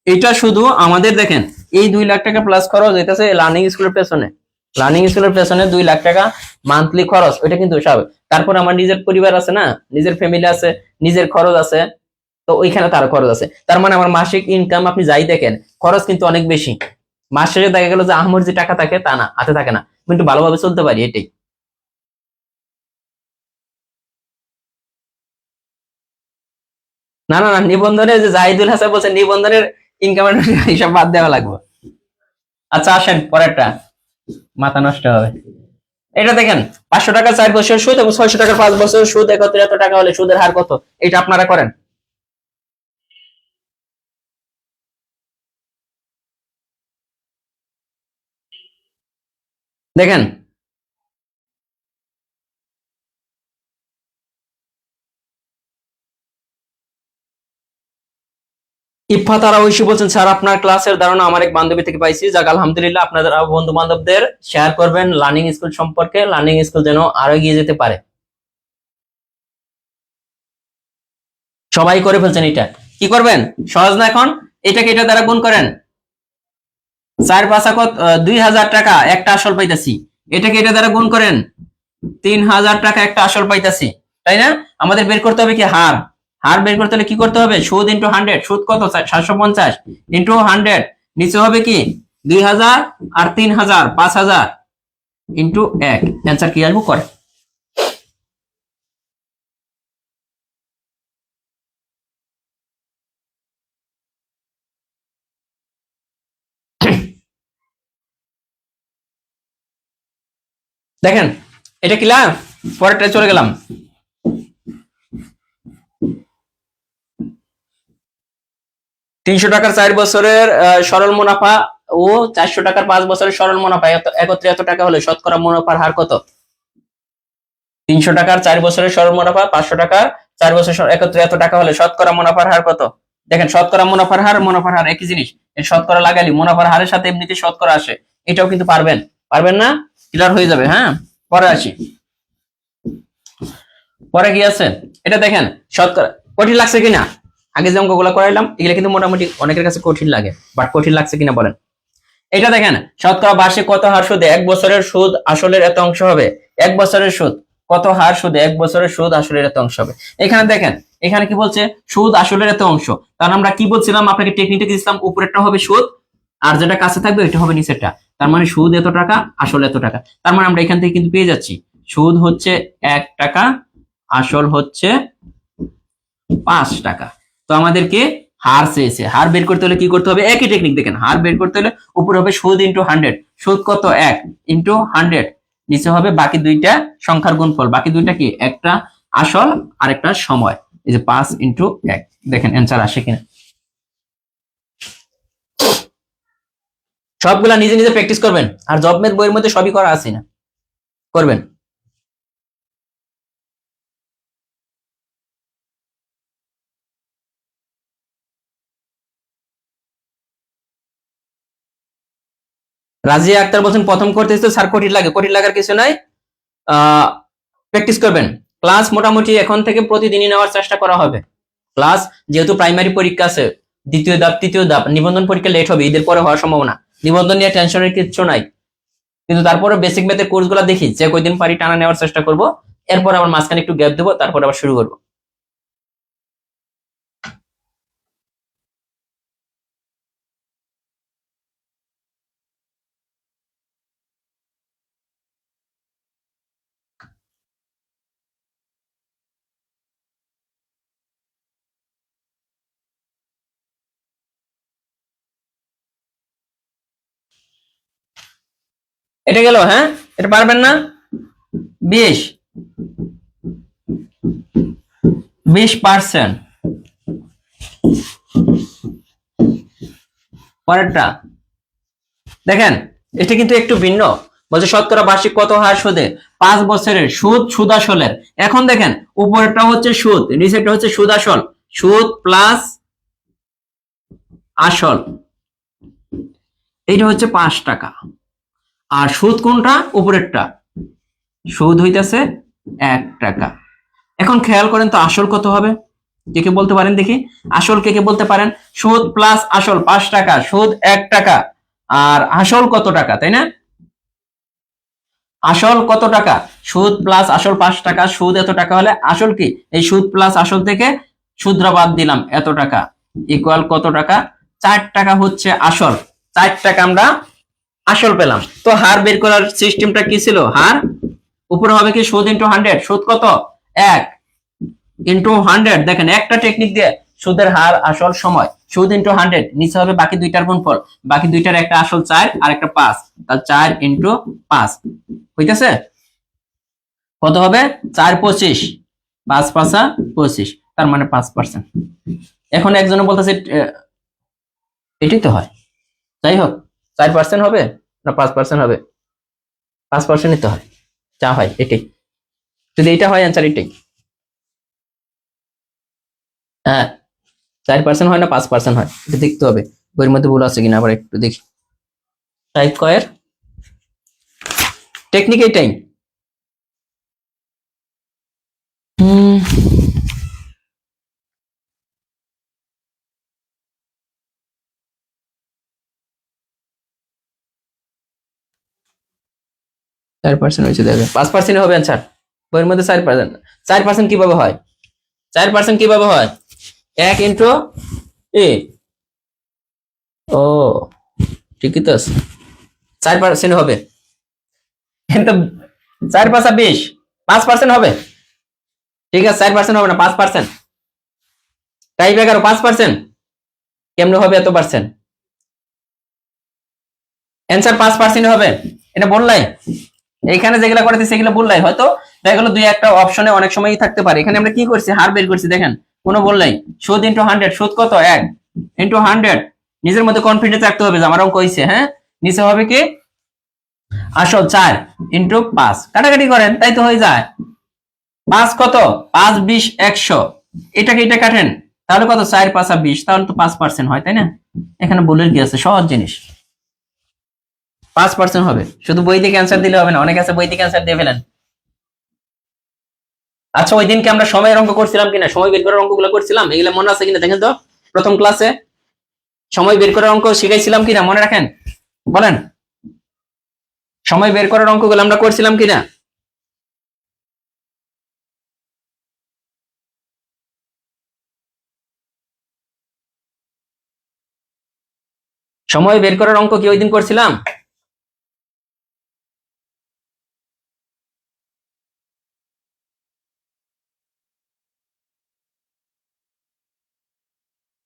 এটা শুধু আমাদের দেখেন, এই 2 লাখ টাকা প্লাস খরচ হইতেছে লার্নিং স্কুলের পেছনে, লার্নিং স্কুলের পেছনে 2 লাখ টাকা মান্থলি খরচ, ওইটা কিন্তু স্বাভাবিক। তারপর আমার নিজের পরিবার আছে না, নিজের ফ্যামিলি আছে, নিজের খরচ আছে, তো ওইখানে তার খরচ আছে। তার মানে আমার মাসিক ইনকাম আপনি যাই দেখেন, খরচ কিন্তু অনেক বেশি। মাস শেষে দেখা গেল যে আহমর যে টাকা থাকে তা না, হাতে থাকে না, কিন্তু ভালোভাবে চলতে পারি এটাই। না না না, নিবন্ধনে যে জাহিদুল হাসান বলছে নিবন্ধনের ইনকামের হিসাব বাদ দেওয়া লাগবে। আচ্ছা আসেন পরেরটা, মাথা নষ্ট হবে। এটা দেখেন, 500 টাকা 4 বছর সুদ এবং 600 টাকার 5 বছর সুদ, একত্রে এত টাকা হলে সুদের হার কত, এটা আপনারা করেন। দেখেন ইফা তারা ঐশী বলছেন, স্যার আপনার ক্লাসের ধারণা আমার এক বান্ধবী থেকে পাইছি, যাক আলহামদুলিল্লাহ। আপনাদের বন্ধু বান্ধবদের শেয়ার করবেন লার্নিং স্কুল সম্পর্কে, লার্নিং স্কুল যেন আরো এগিয়ে যেতে পারে। সবাই করে ফেলছেন। এটা কি করবেন, সহজ না? এখন এটাকে এটা দ্বারা গুণ করেন, 4 5 কত, 2000 টাকা একটা আসল পাইতাছি। এটাকে এটা দ্বারা গুণ করেন, 3000 টাকা একটা আসল পাইতাছি, তাই না? আমাদের বের করতে হবে কি হার। হার বের করতে হলে কি করতে হবে, সুদ ইন্টু 100। সুদ কত, 750 ইন্টু 100, নিচে হবে কি 2000 আর 3000 5000 ইন্টু 1। অ্যান্সার কি আসবো করে। দেখেন এটা কি লাভ, পরেরটা চলে গেলাম। 300 টাকার 4 বছরের সরল মুনাফা ও 400 টাকার 5 বছরের সরল মুনাফা একত্রে এত টাকা হলে শতকরা মুনাফার হার কত? 300 টাকার 4 বছরের সরল মুনাফা, 500 টাকার 4 বছর একত্রে এত টাকা হলে শতকরা মুনাফার হার কত? দেখেন শতকরা মুনাফার হার একই জিনিস। এই শতকরা লাগালি মুনাফার হারের সাথে এমনিতে শতকরা আসে। এটাও কিন্তু পারবেন, পারবেন না? ক্লিয়ার হয়ে যাবে। হ্যাঁ, পরে আসি। পরে কি আছে এটা দেখেন, শতকরা কঠিন লাগছে কিনা? আগে যে অঙ্কগুলো করাইলাম এগুলো কিন্তু মোটামুটি অনেকের কাছে কঠিন লাগে, বাট কঠিন লাগছে কিনা বলেন। এটা দেখেন, শতকরা বার্ষিক কত হার সুদে 1 বছরের সুদ আসলের এত অংশ হবে। 1 বছরের সুদ কত হার সুদে 1 বছরের সুদ আসলের এত অংশ হবে। এখানে দেখেন, এখানে কি বলছে, সুদ আসলের এত অংশ। তার আমরা কি বলছিলাম, আপনাকে টেকনিকটা দিয়েছিলাম, উপরেরটা হবে সুদ আর যেটা কাছে থাকবে এটা হবে নিচেরটা। তার মানে সুদ এত টাকা, আসল এত টাকা। তার মানে আমরা এখান থেকে কিন্তু পেয়ে যাচ্ছি, সুদ হচ্ছে 1 টাকা, আসল হচ্ছে 5 টাকা। তো আমাদেরকে হার চেয়েছে, হার বের করতে হলে কি করতে হবে, একই টেকনিক। দেখেন হার বের করতে হলে উপরে হবে সুদ ইন্টু 100। সুদ কত, 1 ইন্টু 100, নিচে হবে বাকি দুইটা সংখ্যার গুণফল। বাকি দুইটা কি, একটা আসল আর একটা সময়। এই যে 5 ইন্টু 1, দেখেন অ্যান্সার আসে কিনা। সবগুলা নিজে নিজে প্র্যাকটিস করবেন, আর জব ম্যাথ বইয়ের মধ্যে সবই করা আছে না, করবেন। রাজিয়া আক্তার বলছেন প্রথম করতেছে স্যার কঠিন লাগে। কঠিন লাগার কিছু নাই, প্র্যাকটিস করবেন। ক্লাস মোটামুটি এখন থেকে প্রতিদিনই নেওয়ার চেষ্টা করা হবে। ক্লাস যেহেতু প্রাইমারি পরীক্ষা আছে, দ্বিতীয় ধাপ তৃতীয় ধাপ, নিবন্ধন পরীক্ষা লেট হবে, ঈদের পরে হওয়ার সম্ভাবনা। নিবন্ধন নিয়ে টেনশনের কিছু নাই, কিন্তু তারপরে বেসিক ম্যাথের কোর্সগুলো দেখি যে কয়দিন পারি টানা নেওয়ার চেষ্টা করব। এরপর আবার মাঝখানে একটু গ্যাপ দেবো, তারপর আবার শুরু করবো। এটা গেল। হ্যাঁ, এটা পারবেন না? 20% পরেরটা দেখেন, এটা কিন্তু একটু ভিন্ন। বলছে শতকরা বার্ষিক কত হার সুদে 5 বছরের সুদ, সুদ আসলের। এখন দেখেন উপরেরটা হচ্ছে সুদ, নিচেরটা হচ্ছে সুদ আসল। সুদ প্লাস আসল, এইটা হচ্ছে 5 টাকা। আর সুদ কোনটা, উপরেরটা। সুদ হইতেছে 1 টাকা। এখন খেয়াল করেন তো আসল কত হবে, কে কে বলতে পারেন দেখি। আসল কে কে বলতে পারেন? সুদ প্লাস আসল 5 টাকা, সুদ 1 টাকা, আর আসল কত টাকা, তাই না? আসল কত টাকা, সুদ প্লাস আসল 5 টাকা, সুদ এত টাকা হলে আসল কি, এই সুদ প্লাস আসল থেকে সুদরা বাদ দিলাম, এত টাকা ইকুয়াল কত টাকা, 4 টাকা হচ্ছে আসল। 4 টাকা আমরা আসল পেলাম। তো হার বের করার সিস্টেমটা কি ছিল, হার উপরে হবে কি সুদ ইন্টু 100। সুদ কত, 1 ইন্টু 100। দেখেন একটা টেকনিক দিয়ে সুদের হার আসল সময়, সুদ ইন্টু 100, নিচে হবে বাকি দুইটার গুণফল। বাকি দুইটার একটা আসল 4 আর একটা 5, তাহলে 4 ইন্টু 5 হইতেছে কত হবে, 4 25, 5 5 25, তার মানে 5%। এখন একজনে বলতেছে এটাই তো হয়। যাই হোক, 4% হবে না 5% হবে, 5%ই তো হয়, যা হয় এটাই। যদি এটা হয় অ্যান্সার এটাই। হ্যাঁ, 4% হয় না 5% হয়, এটা দেখতে হবে বইয়ের মধ্যে ভুল আছে কিনা, আবার একটু দেখি। টাইপ কয়ের টেকনিক এটাই। 4% হয়েছে, দেখো 5% হবে অ্যান্সার বইয়ের মধ্যে। 4%, 4% কিভাবে হয়? 4% কিভাবে হয়? 1 ইন্টু এ, ও ঠিকই তো আছে, 4% হবে। কিন্তু 4×5 = 20, 5% হবে। ঠিক আছে, 4% হবে না, 5%। টাইপ 11 5%, কেমনে হবে এত পার্সেন্ট? অ্যান্সার 5% হবে, এটা বললাই। এইখানে যেগুলো করে দিচ্ছে সেগুলো বললাই, হয়তো দেখা গেলো দুই একটা অপশনে অনেক সময়ই থাকতে পারে। এখানে আমরা কি করছি, হার বের করছি, দেখেন কোনো বললাই। সুদ ইন্টু 100, সুদ কত? 1 ইন্টু 100। নিজের মধ্যে কনফিডেন্স রাখতে হবে যে আমার অঙ্ক হইছে। হ্যাঁ, নিচে হবে কি আসল 4 ইন্টু 5, কাটাকাটি করেন তাই তো হয়ে যায়। 5 কত? 5 20 100, এটাকে এটা কাটেন তাহলে কত? 4×5 = 20, তাহলে তো 5% হয়, তাই না? এখানে বলের কি আছে, সহজ জিনিস। 5% হবে। শুধু বই থেকে অ্যান্সার দিলে হবে না, অনেক আছে বই থেকে অ্যান্সার দিয়ে ফেলেন। আচ্ছা, ওই দিনকে আমরা সময়ের অঙ্ক করছিলাম কিনা, সময় বের করার অঙ্কগুলো করছিলাম, এগুলো মনে আছে কিনা দেখেন তো। প্রথম ক্লাসে সময় বের করার অঙ্ক শিখাইছিলাম কিনা মনে রাখেন, বলেন। সময় বের করার অঙ্কগুলো আমরা করছিলাম কিনা? সময় বের করার অঙ্ক কি ওই দিন করছিলাম?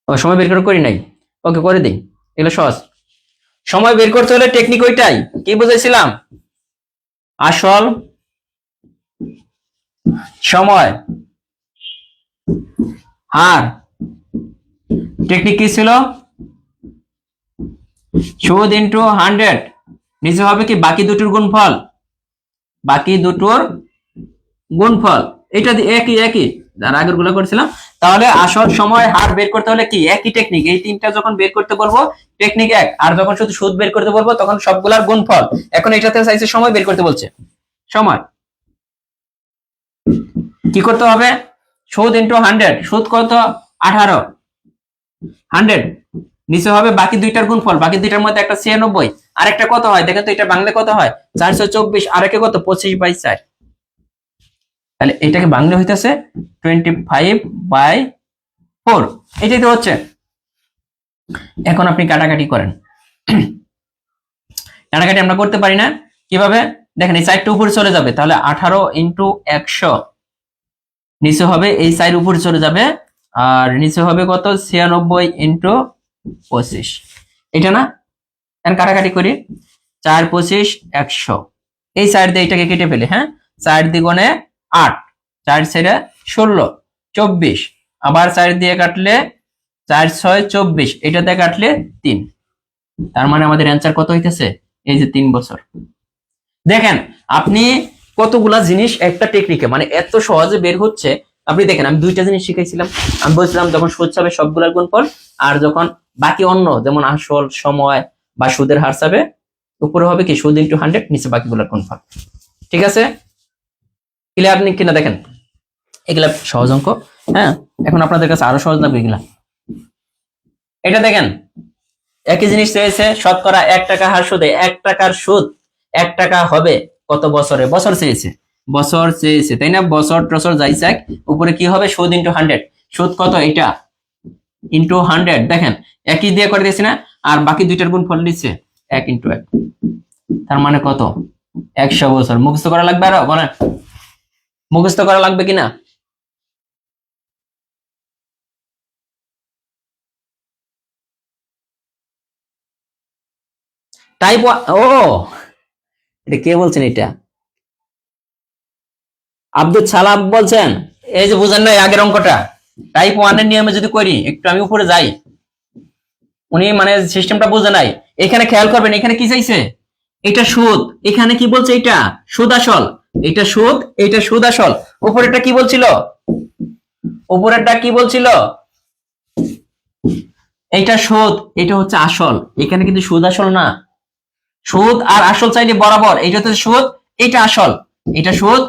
ও, সময় বের করে করি নাই, ওকে করে দিই, এগুলো সহজ। সময় বের করতে হলে টেকনিক ওইটাই, কি বুঝাইছিলাম? আসল, সময়, হার। টেকনিক কি ছিল? সুদ ইন্টু 100, নিচে হবে কি বাকি দুটোর গুণফল, বাকি দুটোর গুণফল। এটা একই একই যার আগের গুলো করছিলাম। তাহলে আসল, সময়, হার বের করতে হলে কি একই টেকনিক। এই তিনটা যখন বের করতে বলবো টেকনিক এক, আর যখন শুধু সুদ বের করতে বলবো তখন সবগুলার গুণফল। এখন এটাতে চাইছে সময় বের করতে বলছে। সময় কি করতে হবে? সুদ ইন্টু 100, সুদ কত? 18, 100 নিচে হবে বাকি দুইটার গুণফল, বাকি দুইটার মধ্যে একটা 96, আর একটা কত হয় দেখেন তো, এটা বাংলা কত হয়? 424, আর একে কত? 25/4। তাহলে এটাকে বাংলা হইতেছে 25/4, এটাই তো হচ্ছে। এখন আপনি কাটাকাটি করেন। কাটাকাটি আমরা করতে পারি না, কিভাবে দেখেন, এই সাইডটা উপরে চলে যাবে, তাহলে 18 ইন্টু 100, নিচে হবে এই সাইড উপরে চলে যাবে, আর নিচে হবে কত? 96 ইন্টু 25, এটা না? এখন কাটাকাটি করি, 4 25 100, এই সাইড দিয়ে এটাকে কেটে ফেলে। হ্যাঁ, 4 দ্বিগুণে 8, 4 ছেড়ে 16 24, আবার 4 দিয়ে কাটলে 4 6 24, এটাতে কাটলে 3। তার মানে আমাদের অ্যান্সার কত হইতেছে? এই যে 3 বছর। দেখেন আপনি কতগুলা জিনিস একটা টেকনিকে, মানে এত সহজে বের হচ্ছে। আপনি দেখেন, আমি দুইটা জিনিস শিখাইছিলাম। আমি বলছিলাম যখন সুদ চাবে সবগুলার গুণফল, আর যখন বাকি অন্য যেমন আসল, সময় বা সুদের হার চাবে, উপরে হবে কি সুদ ইন্টু 100, নিচে বাকিগুলার গুণফল। ঠিক আছে, ক্লিয়ার কিনা দেখেন, এগুলা সহজ অঙ্ক। হ্যাঁ, এখন আপনাদের কাছে আরো সহজ লাগবে এগুলা। এটা দেখেন, একই জিনিস চেয়েছে, শতকরা 1 টাকা হার সুদে 1 টাকার সুদ 1 টাকা হবে কত বছরে? বছর চেয়েছে, বছর চেয়েছে, তাই না? বছর টছর যাই চাক, উপরে কি হবে? সুদ ইন্টু 100, সুদ কত? এটা ইন্টু 100, দেখেন একই দিয়ে করে দিয়েছি না, আর বাকি দুইটার গুণফল নিচ্ছে 1 ইন্টু 1, তার মানে কত? 100 বছর। মুখস্থ করা লাগবে আরো, বলেন মুখস্থ করা লাগবে কিনা? টাইপ, ও এটা কে বলছেন? এটা আব্দুল সালাম বলছেন। এই যে বুঝেন না আগের অঙ্কটা, টাইপ 1 এর নিয়মে যদি করি, একটু আমি উপরে যাই, উনি মানে সিস্টেমটা বুঝে নাই। এখানে খেয়াল করবেন, এখানে কি চাইছে? এটা সুদ, এখানে কি বলছে? এটা সুদ আসল, এটা সুদ, এটা সুদ আসল। উপরেরটা কি বলছিল? উপরেরটা কি বলছিল? এইটা সুদ, এটা হচ্ছে আসল। এখানে কিন্তু সুদ আসল না, সুদ আর আসল চাইলে বরাবর। এটা হচ্ছে সুদ, এটা আসল। এটা সুদ,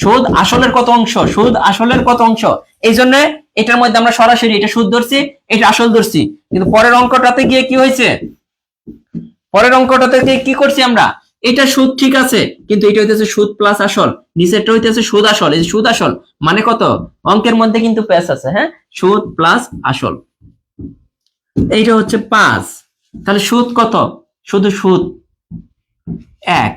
সুদ আসলের কত অংশ, সুদ আসলের কত অংশ। এই জন্য এটার মধ্যে আমরা সরাসরি এটা সুদ ধরছি, এটা আসল ধরছি। কিন্তু পরের অঙ্কটাতে গিয়ে কি হয়েছে, পরের অঙ্কটাতে গিয়ে কি করছি আমরা, এটা সুদ ঠিক আছে, কিন্তু এটা হইতেছে সুদ প্লাস আসল, নিচেরটা হইতেছে সুদ আসল। এই সুদ আসল মানে কত, অঙ্কের মধ্যে কিন্তু প্যাচ আছে, হ্যাঁ, সুদ প্লাস আসল। এইটা হচ্ছে 5। তাহলে সুদ কত, শুধু সুদ 1।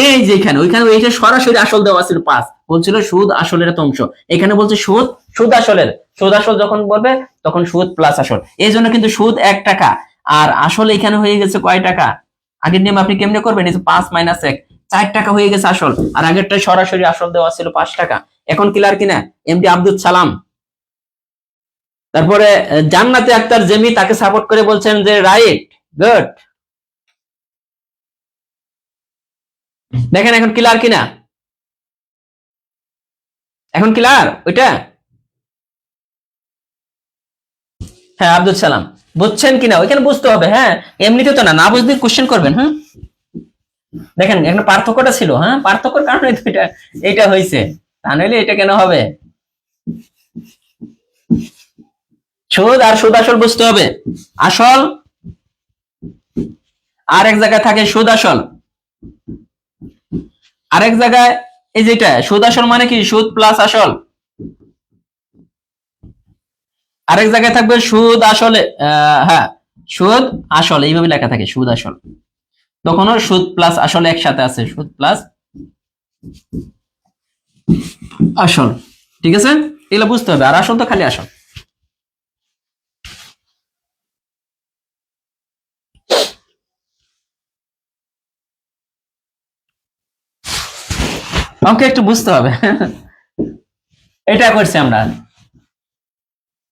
এই যে এখানে ওইখানে এইটা সরাসরি আসল দেওয়া ছিল 5, বলছিল সুদ আসলের এত অংশ। এখানে বলছে সুদ, সুদ আসলের, সুদ আসল যখন বলবে তখন সুদ প্লাস আসল। এই জন্য কিন্তু সুদ 1 টাকা, আর আসল এখানে হয়ে গেছে কয় টাকা। আগের নিয়ম আপনি কেমনে করবেন, এই যে 5 - 1 4 টাকা হয়ে গেছে আসল, আর আগেরটা সরাসরি আসল দেওয়া ছিল 5 টাকা। এখন ক্লিয়ার কিনা এমডি আব্দুল সালাম। তারপরে জান্নাতে আক্তার জেমি তাকে সাপোর্ট করে বলছেন যে রাইট, গুড। দেখেন এখন ক্লিয়ার কিনা, এখন ক্লিয়ার ওইটা। হ্যাঁ আব্দুল সালাম, বুঝছেন কিনা ওইখানে বুঝতে হবে, হ্যাঁ এমনিতে তো না, না বুঝলে কোশ্চেন করবেন। হ্যাঁ দেখেন এখানে পার্থক্যটা ছিল, হ্যাঁ পার্থক্যর কারণে তো এটা এটা হয়েছে, তা নইলে এটা কেন হবে। সুদ আর সুদ আসল বুঝতে হবে। আসল আর এক জায়গায় থাকে সুদ আসল, আরেক জায়গায় এই যেটা সুদ আসল মানে কি, সুদ প্লাস আসল। আরেক জায়গায় থাকবে সুদ আসলে, হ্যাঁ সুদ আসল এইভাবে লেখা থাকে, সুদ আসল। তখনও সুদ প্লাস আসল একসাথে আছে, সুদ প্লাস আসল, ঠিক আছে, এগুলো বুঝতে হবে। আর আসল তো খালি আসল। অঙ্ক একটু বুঝতে হবে। এটা করছি আমরা।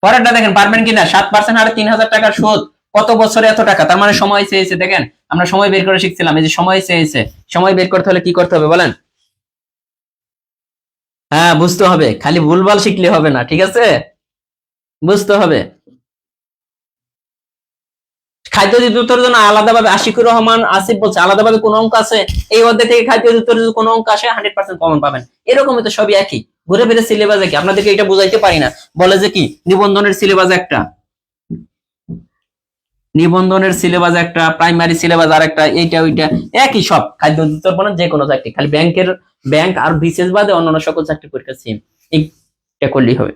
পরেরটা দেখেন পারবেন কিনা, 7% হারে 3,000 টাকার সুদ, কত বছরে এত টাকা, তার মানে সময় চেয়েছে। দেখেন আমরা সময় বের করে শিখছিলাম, এই যে সময় চেয়েছে, সময় বের করতে হলে কি করতে হবে বলেন। হ্যাঁ বুঝতে হবে, খালি ভুলভাল শিখলে হবে না, ঠিক আছে, বুঝতে হবে। খাদ্য অধিদপ্তরের জন্য আলাদাভাবে আশিকুর রহমান আসিফ বলছে আলাদাভাবে কোন অঙ্ক আছে, এই অধ্যায় থেকে খাদ্য অধিদপ্তরের যদি কোনো অঙ্ক আসে 100% কমন পাবেন। এরকমই তো সবই একই, ঘুরে ফিরে সিলেবাস একই। আপনাদেরকে এটা বুঝাইতে পারি না, বলে যে কি নিবন্ধনের সিলেবাস একটা, নিবন্ধনের সিলেবাস একটা, প্রাইমারি সিলেবাস আর একটা, এইটা ওইটা একই সব। খাদ্য অধিদপ্তর বলেন যে কোনো চাকরি, খালি ব্যাংকের, ব্যাংক আর বিসিএস বাদে অন্যান্য সকল চাকরি পরীক্ষা সেম, এইটা করলেই হবে।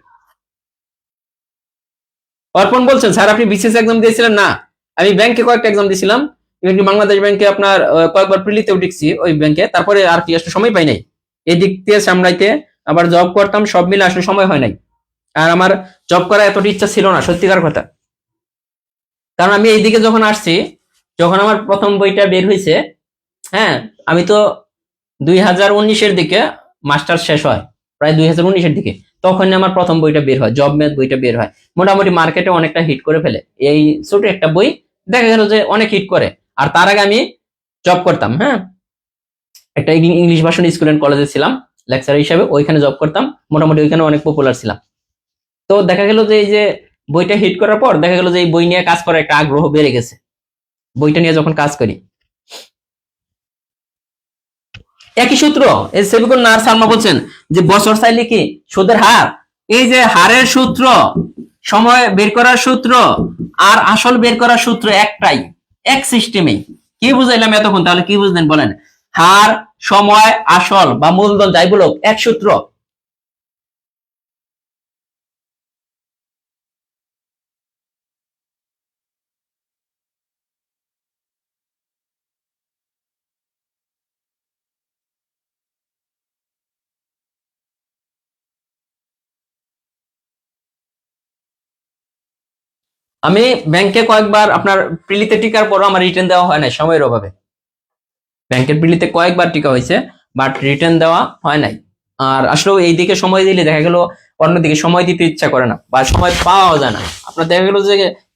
অর্পণ বলছেন স্যার আপনি বিসিএস এক্সাম দিয়েছিলেন না, আমি ব্যাংকে কয়েকটা এক্সাম দিয়েছিলাম, ইভেন বাংলাদেশ ব্যাংকে আপনার কয়েকবার প্রিলিতেও টিকছি ওই ব্যাংকে, তারপরে আর কি আসলে সময় পাই নাই এই দিক দিয়ে সামলাইতে, আবার জব করতাম, সব মিলে আসলে সময় হয় নাই। আর আমার জব করার এতটা ইচ্ছা ছিল না, সত্যিকার কথা। কারণ আমি এইদিকে যখন আসছি, যখন আমার প্রথম বইটা বের হয়েছে, হ্যাঁ আমি তো 2019-এর দিকে মাস্টার শেষ হয়, প্রায় 2019-এর দিকে, তখন আমার প্রথম বইটা বের হয়, জব ম্যাথ বইটা বের হয়। মোটামুটি মার্কেটে অনেকটা হিট করে ফেলে, এই ছোট একটা বই দেখা গেল যে অনেক হিট করে। আর তার আগে আমি জব করতাম, হ্যাঁ একটা ইংলিশ ভার্সন স্কুল এন্ড কলেজে ছিলাম লেকচারার হিসাবে, ওইখানে জব করতাম, মোটামুটি ওইখানে অনেক পপুলার ছিলাম। তো দেখা গেল যে এই যে বইটা হিট করার পর দেখা গেল যে এই বই নিয়ে কাজ করার একটা আগ্রহ বেড়ে গেছে, বইটা নিয়ে যখন কাজ করি। একই সূত্র, এই সেবিকুল নার শর্মা বলছেন যে বছর চাইলে কি সুদের হার, এই যে হারের সূত্র, সময় বের করার সূত্র আর আসল বের করার সূত্র একটাই, এক সিস্টেমে। কি বুঝাইলাম এতক্ষণ, তাহলে কি বুঝলেন বলেন। হার, সময়, আসল বা মূলধন যাই বলো, এক সূত্র। আমি ব্যাংকে কয়েকবার আপনার প্রিলিতে টিকার পরও আমার রিটার্ন দেওয়া হয় না সময়ের অভাবে। ব্যাংকের প্রিলিতে কয়েকবার টিকা হয়েছে, বাট রিটার্ন দেওয়া হয় নাই। আর আসলে এইদিকে সময় দিলে দেখা গেল অন্যদিকে সময় দিতে ইচ্ছা করে না, বা সময় পাওয়া যায় না। আপনার দেখা গেল যে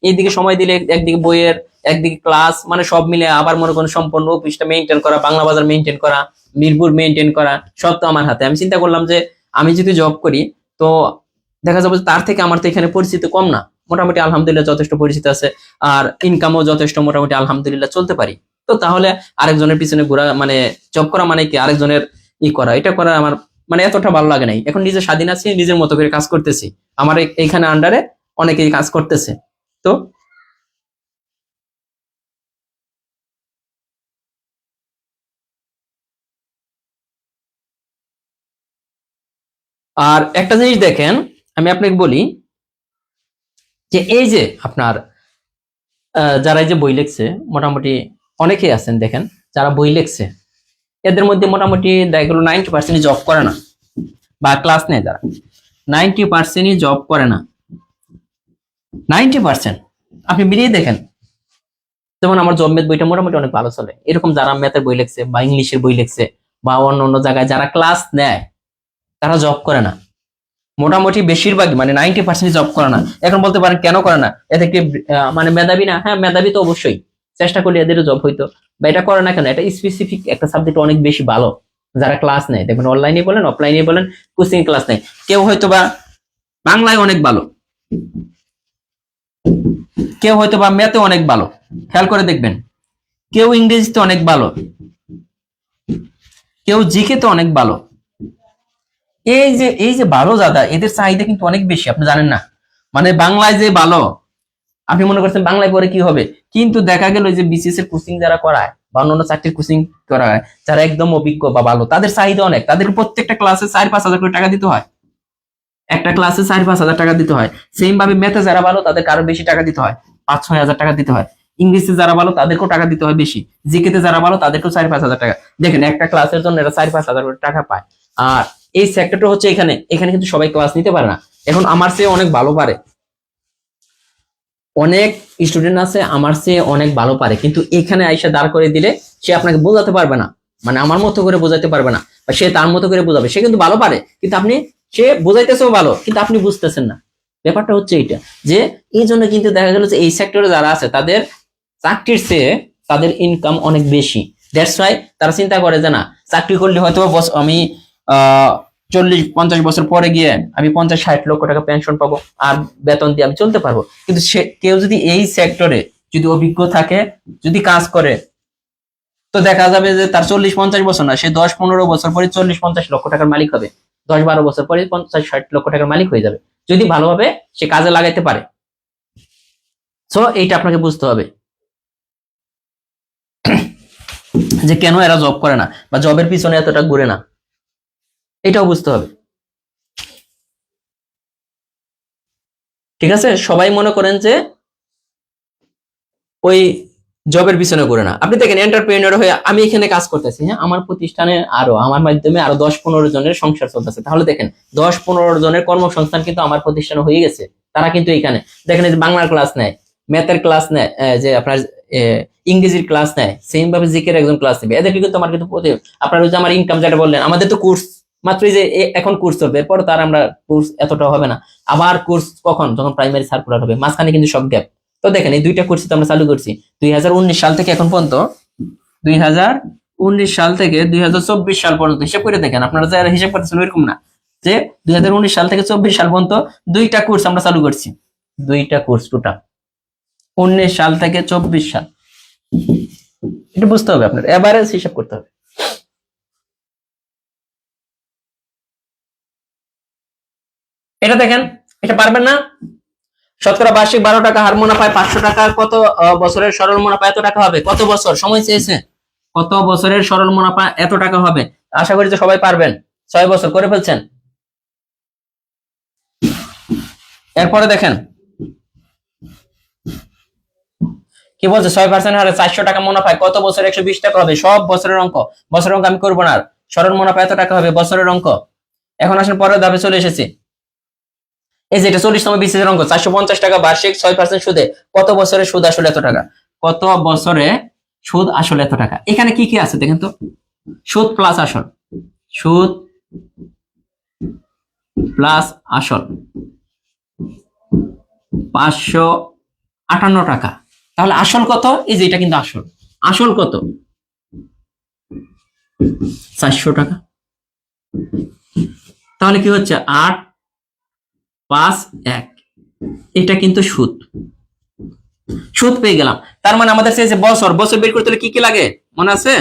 এইদিকে সময় দিলে একদিকে বইয়ের, একদিকে ক্লাস, মানে সব মিলে আবার মনে করেন সম্পূর্ণ অফিসটা মেনটেন করা, বাংলা বাজার মেনটেন করা, মিরপুর মেনটেন করা, সব তো আমার হাতে। আমি চিন্তা করলাম যে আমি যদি জব করি, তো দেখা যাবে যে তার থেকে আমার তো এখানে পরিচিতি কম না, মোটামুটি আলহামদুলিল্লাহ যথেষ্ট পরিচিত আছে, আর ইনকামও যথেষ্ট মোটামুটি আলহামদুলিল্লাহ চলতে পারি। তো তাহলে আরেকজনের পিছনে ঘোরা মানে জব করা মানে কি আরেকজনের করা, এটা করা আমার মানে এতটা ভালো লাগে নাই। এখন নিজে স্বাধীন আছি, নিজের মতো করে কাজ করতেছি, আমার এইখানে আন্ডারে অনেকেই কাজ করতেছে। তো আর একটা জিনিস দেখেন, আমি আপনাকে বলি যে এই যে আপনার যারা এই যে বই লিখছে মোটামুটি অনেকেই আছেন দেখেন, যারা বই লিখছে এদের মধ্যে মোটামুটি দেখা গেল 90% জব করে না বা ক্লাস নেয়, যারা 90% জব করে না, 90% আপনি মিলিয়ে দেখেন। যেমন আমার জব ম্যাথ বইটা মোটামুটি অনেক ভালো চলে, এরকম যারা ম্যাথের বই লিখছে বা ইংলিশের বই লিখছে বা অন্য অন্য জায়গায় যারা ক্লাস নেয় তারা জব করে না, মোটামুটি বেশিরভাগই মানে 90% জব করে না। এখন বলতে পারেন কেন করে না, এদের কি মানে মেধাবী না? হ্যাঁ মেধাবী তো অবশ্যই, চেষ্টা করলে এদেরও জব হইতো, বা এটা করে না কেন, এটা স্পেসিফিক একটা সাবজেক্ট অনেক বেশি ভালো, যারা ক্লাস নেয় দেখবেন অনলাইনে বলেন অফলাইনে বলেন কোচিং ক্লাস নেয়। কেউ হয়তো বা বাংলায় অনেক ভালো, কেউ হয়তো বা ম্যাথে অনেক ভালো, খেয়াল করে দেখবেন, কেউ ইংরেজিতে অনেক ভালো, কেউ জিকে তে অনেক ভালো। এই যে ভালো দাদা, এদের চাহিদা কিন্তু অনেক বেশি, আপনি জানেন না? মানে বাংলায় যে ভালো, আপনি মনে করছেন বাংলায় পরে কি হবে, কিন্তু দেখা গেল যে বিসিএস এর কোচিং যারা করায় বা অন্যান্য চাকরির কোচিং করায়, যারা একদম অভিজ্ঞ বা ভালো, তাদের চাহিদা অনেক, তাদেরকে প্রত্যেকটা ক্লাসে 4-5 হাজার করে টাকা দিতে হয়, একটা ক্লাসে 4-5 হাজার টাকা দিতে হয়। সেম ভাবে ম্যাথে যারা ভালো তাদেরকে আরো বেশি টাকা দিতে হয়, 5-6 হাজার টাকা দিতে হয়। ইংলিশে যারা ভালো তাদেরকেও টাকা দিতে হয় বেশি, জিকেতে যারা ভালো তাদেরকেও 4-5 হাজার টাকা। দেখেন একটা ক্লাসের জন্য এরা 4-5 হাজার করে টাকা পায়। আর এই সেক্টরটা হচ্ছে এখানে, এখানে কিন্তু সবাই ক্লাস নিতে পারে না। এখন আমার চেয়ে অনেক ভালো পারে, অনেক স্টুডেন্ট আছে আমার চেয়ে অনেক ভালো পারে, কিন্তু এখানে আইসা দাঁড় করে দিলে সে আপনাকে বোঝাতে পারবে না, মানে আমার মতো করে বোঝাতে পারবে না, বা সে তার মতো করে বোঝাবে, সে কিন্তু ভালো পারে কিন্তু আপনি, সে বোঝাইতেছেও ভালো কিন্তু আপনি বুঝতেছেন না। ব্যাপারটা হচ্ছে এইটা, যে এই জন্য কিন্তু দেখা গেল যে এই সেক্টরে যারা আছে তাদের চাকরির চেয়ে তাদের ইনকাম অনেক বেশি। দ্যাটস ওয়াই তারা চিন্তা করে যে না, চাকরি করলে হয়তো আমি 40-50 বছর পরে গিয়ে আমি 50-60 লক্ষ টাকা পেনশন পাবো, আর বেতন দিয়ে আমি চলতে পারবো। কিন্তু সে কেউ যদি এই সেক্টরে যদি অভিজ্ঞ থাকে, যদি কাজ করে, তো দেখা যাবে যে তার 40-50 বছর না, সে 10-15 বছর পরে 40-50 লক্ষ টাকার মালিক হবে, 10-12 বছর পরে 50-60 লক্ষ টাকার মালিক হয়ে যাবে, যদি ভালোভাবে সে কাজে লাগাইতে পারে। সো এইটা আপনাকে বুঝতে হবে যে কেন এরা জব করে না বা জবের পিছনে এতটা ঘুরে না, এটাও বুঝতে হবে। ঠিক আছে, সবাই মনে করেন যে ওই জবের পিছনে ঘুরে না। আপনি দেখেন এন্টারপ্রেনিয়র হয়ে আমি এখানে কাজ করতেছি, হ্যাঁ আমার প্রতিষ্ঠানে আরো আমার মাধ্যমে আরো 10-15 জনের সংসার চলতেছে, তাহলে দেখেন 10-15 জনের কর্মসংস্থান কিন্তু আমার প্রতিষ্ঠানে হয়ে গেছে। তারা কিন্তু এখানে দেখেন এই যে বাংলার ক্লাস নেয়, ম্যাথের ক্লাস নেয়, যে আপনার ইংরেজির ক্লাস নেয়, সেম ভাবে জিকের একজন ক্লাস নেবে, এদেরকে কিন্তু আমার কিন্তু আপনার ওই যে আমার ইনকাম যেটা বললেন, আমাদের তো কোর্স মাত্র যে এখন কোর্স চলবে, এরপর তার আমরা কোর্স এতটা হবে না, আবার কোর্স কখন, যখন প্রাইমারি সার্কুলার হবে, মাঝখানে কিন্তু সব গ্যাপ। তো দেখেন এই দুইটা কোর্স তো আমরা চালু করছি 2019 সাল থেকে এখন পর্যন্ত, 2019 সাল থেকে 2024 সাল পর্যন্ত হিসাব করে দেখেন, আপনারা যারা হিসাব করতেছেন এরকম না, যে 2019 সাল থেকে 24 সাল পর্যন্ত দুইটা কোর্স আমরা চালু করছি, দুইটা কোর্স টোটাল 19 সাল থেকে 24 সাল। এটা বুঝতে হবে, আপনার এভারেজ হিসাব করতে হবে। এটা দেখেন, এটা পারবেন না? শতকরা বার্ষিক 12 টাকা হার মুনাফায় 500 টাকা, কত বছরের সরল মুনাফা এত টাকা হবে, কত বছর সময় চেয়েছে, কত বছরের সরল মুনাফা এত টাকা হবে। আশা করি যে সবাই পারবেন, 6 বছর করে ফেলছেন। এরপরে দেখেন কি বলছে, 6% হারে 400 টাকা মুনাফায় কত বছর 120 টাকা হবে, সব বছরের অঙ্ক, বছরের অঙ্ক আমি করবো না আর। সরল মুনাফা এত টাকা হবে বছরের অঙ্ক। এখন আসেন পরের ধাপে চলে এসেছি, এই যে এটা 40তম বিসিএস এর অঙ্ক, 450 টাকা বার্ষিক 6% সুদে কত বছরে সুদ আসলে এত টাকা, কত বছরে সুদ আসলে এত টাকা। এখানে কি কি আছে দেখেন তো, সুদ প্লাস আসল, সুদ প্লাস আসল 558 টাকা। তাহলে আসল কত, এই যে এটা কিন্তু আসল, আসল কত 400 টাকা। তাহলে কি হচ্ছে 8-5-1, এটা কিন্তু সুদ, সুদ পেয়ে গেলাম। তার মানে আমাদের চেয়েছে বছর, বছর বের করতে হলে কি কি লাগে মনে আছে?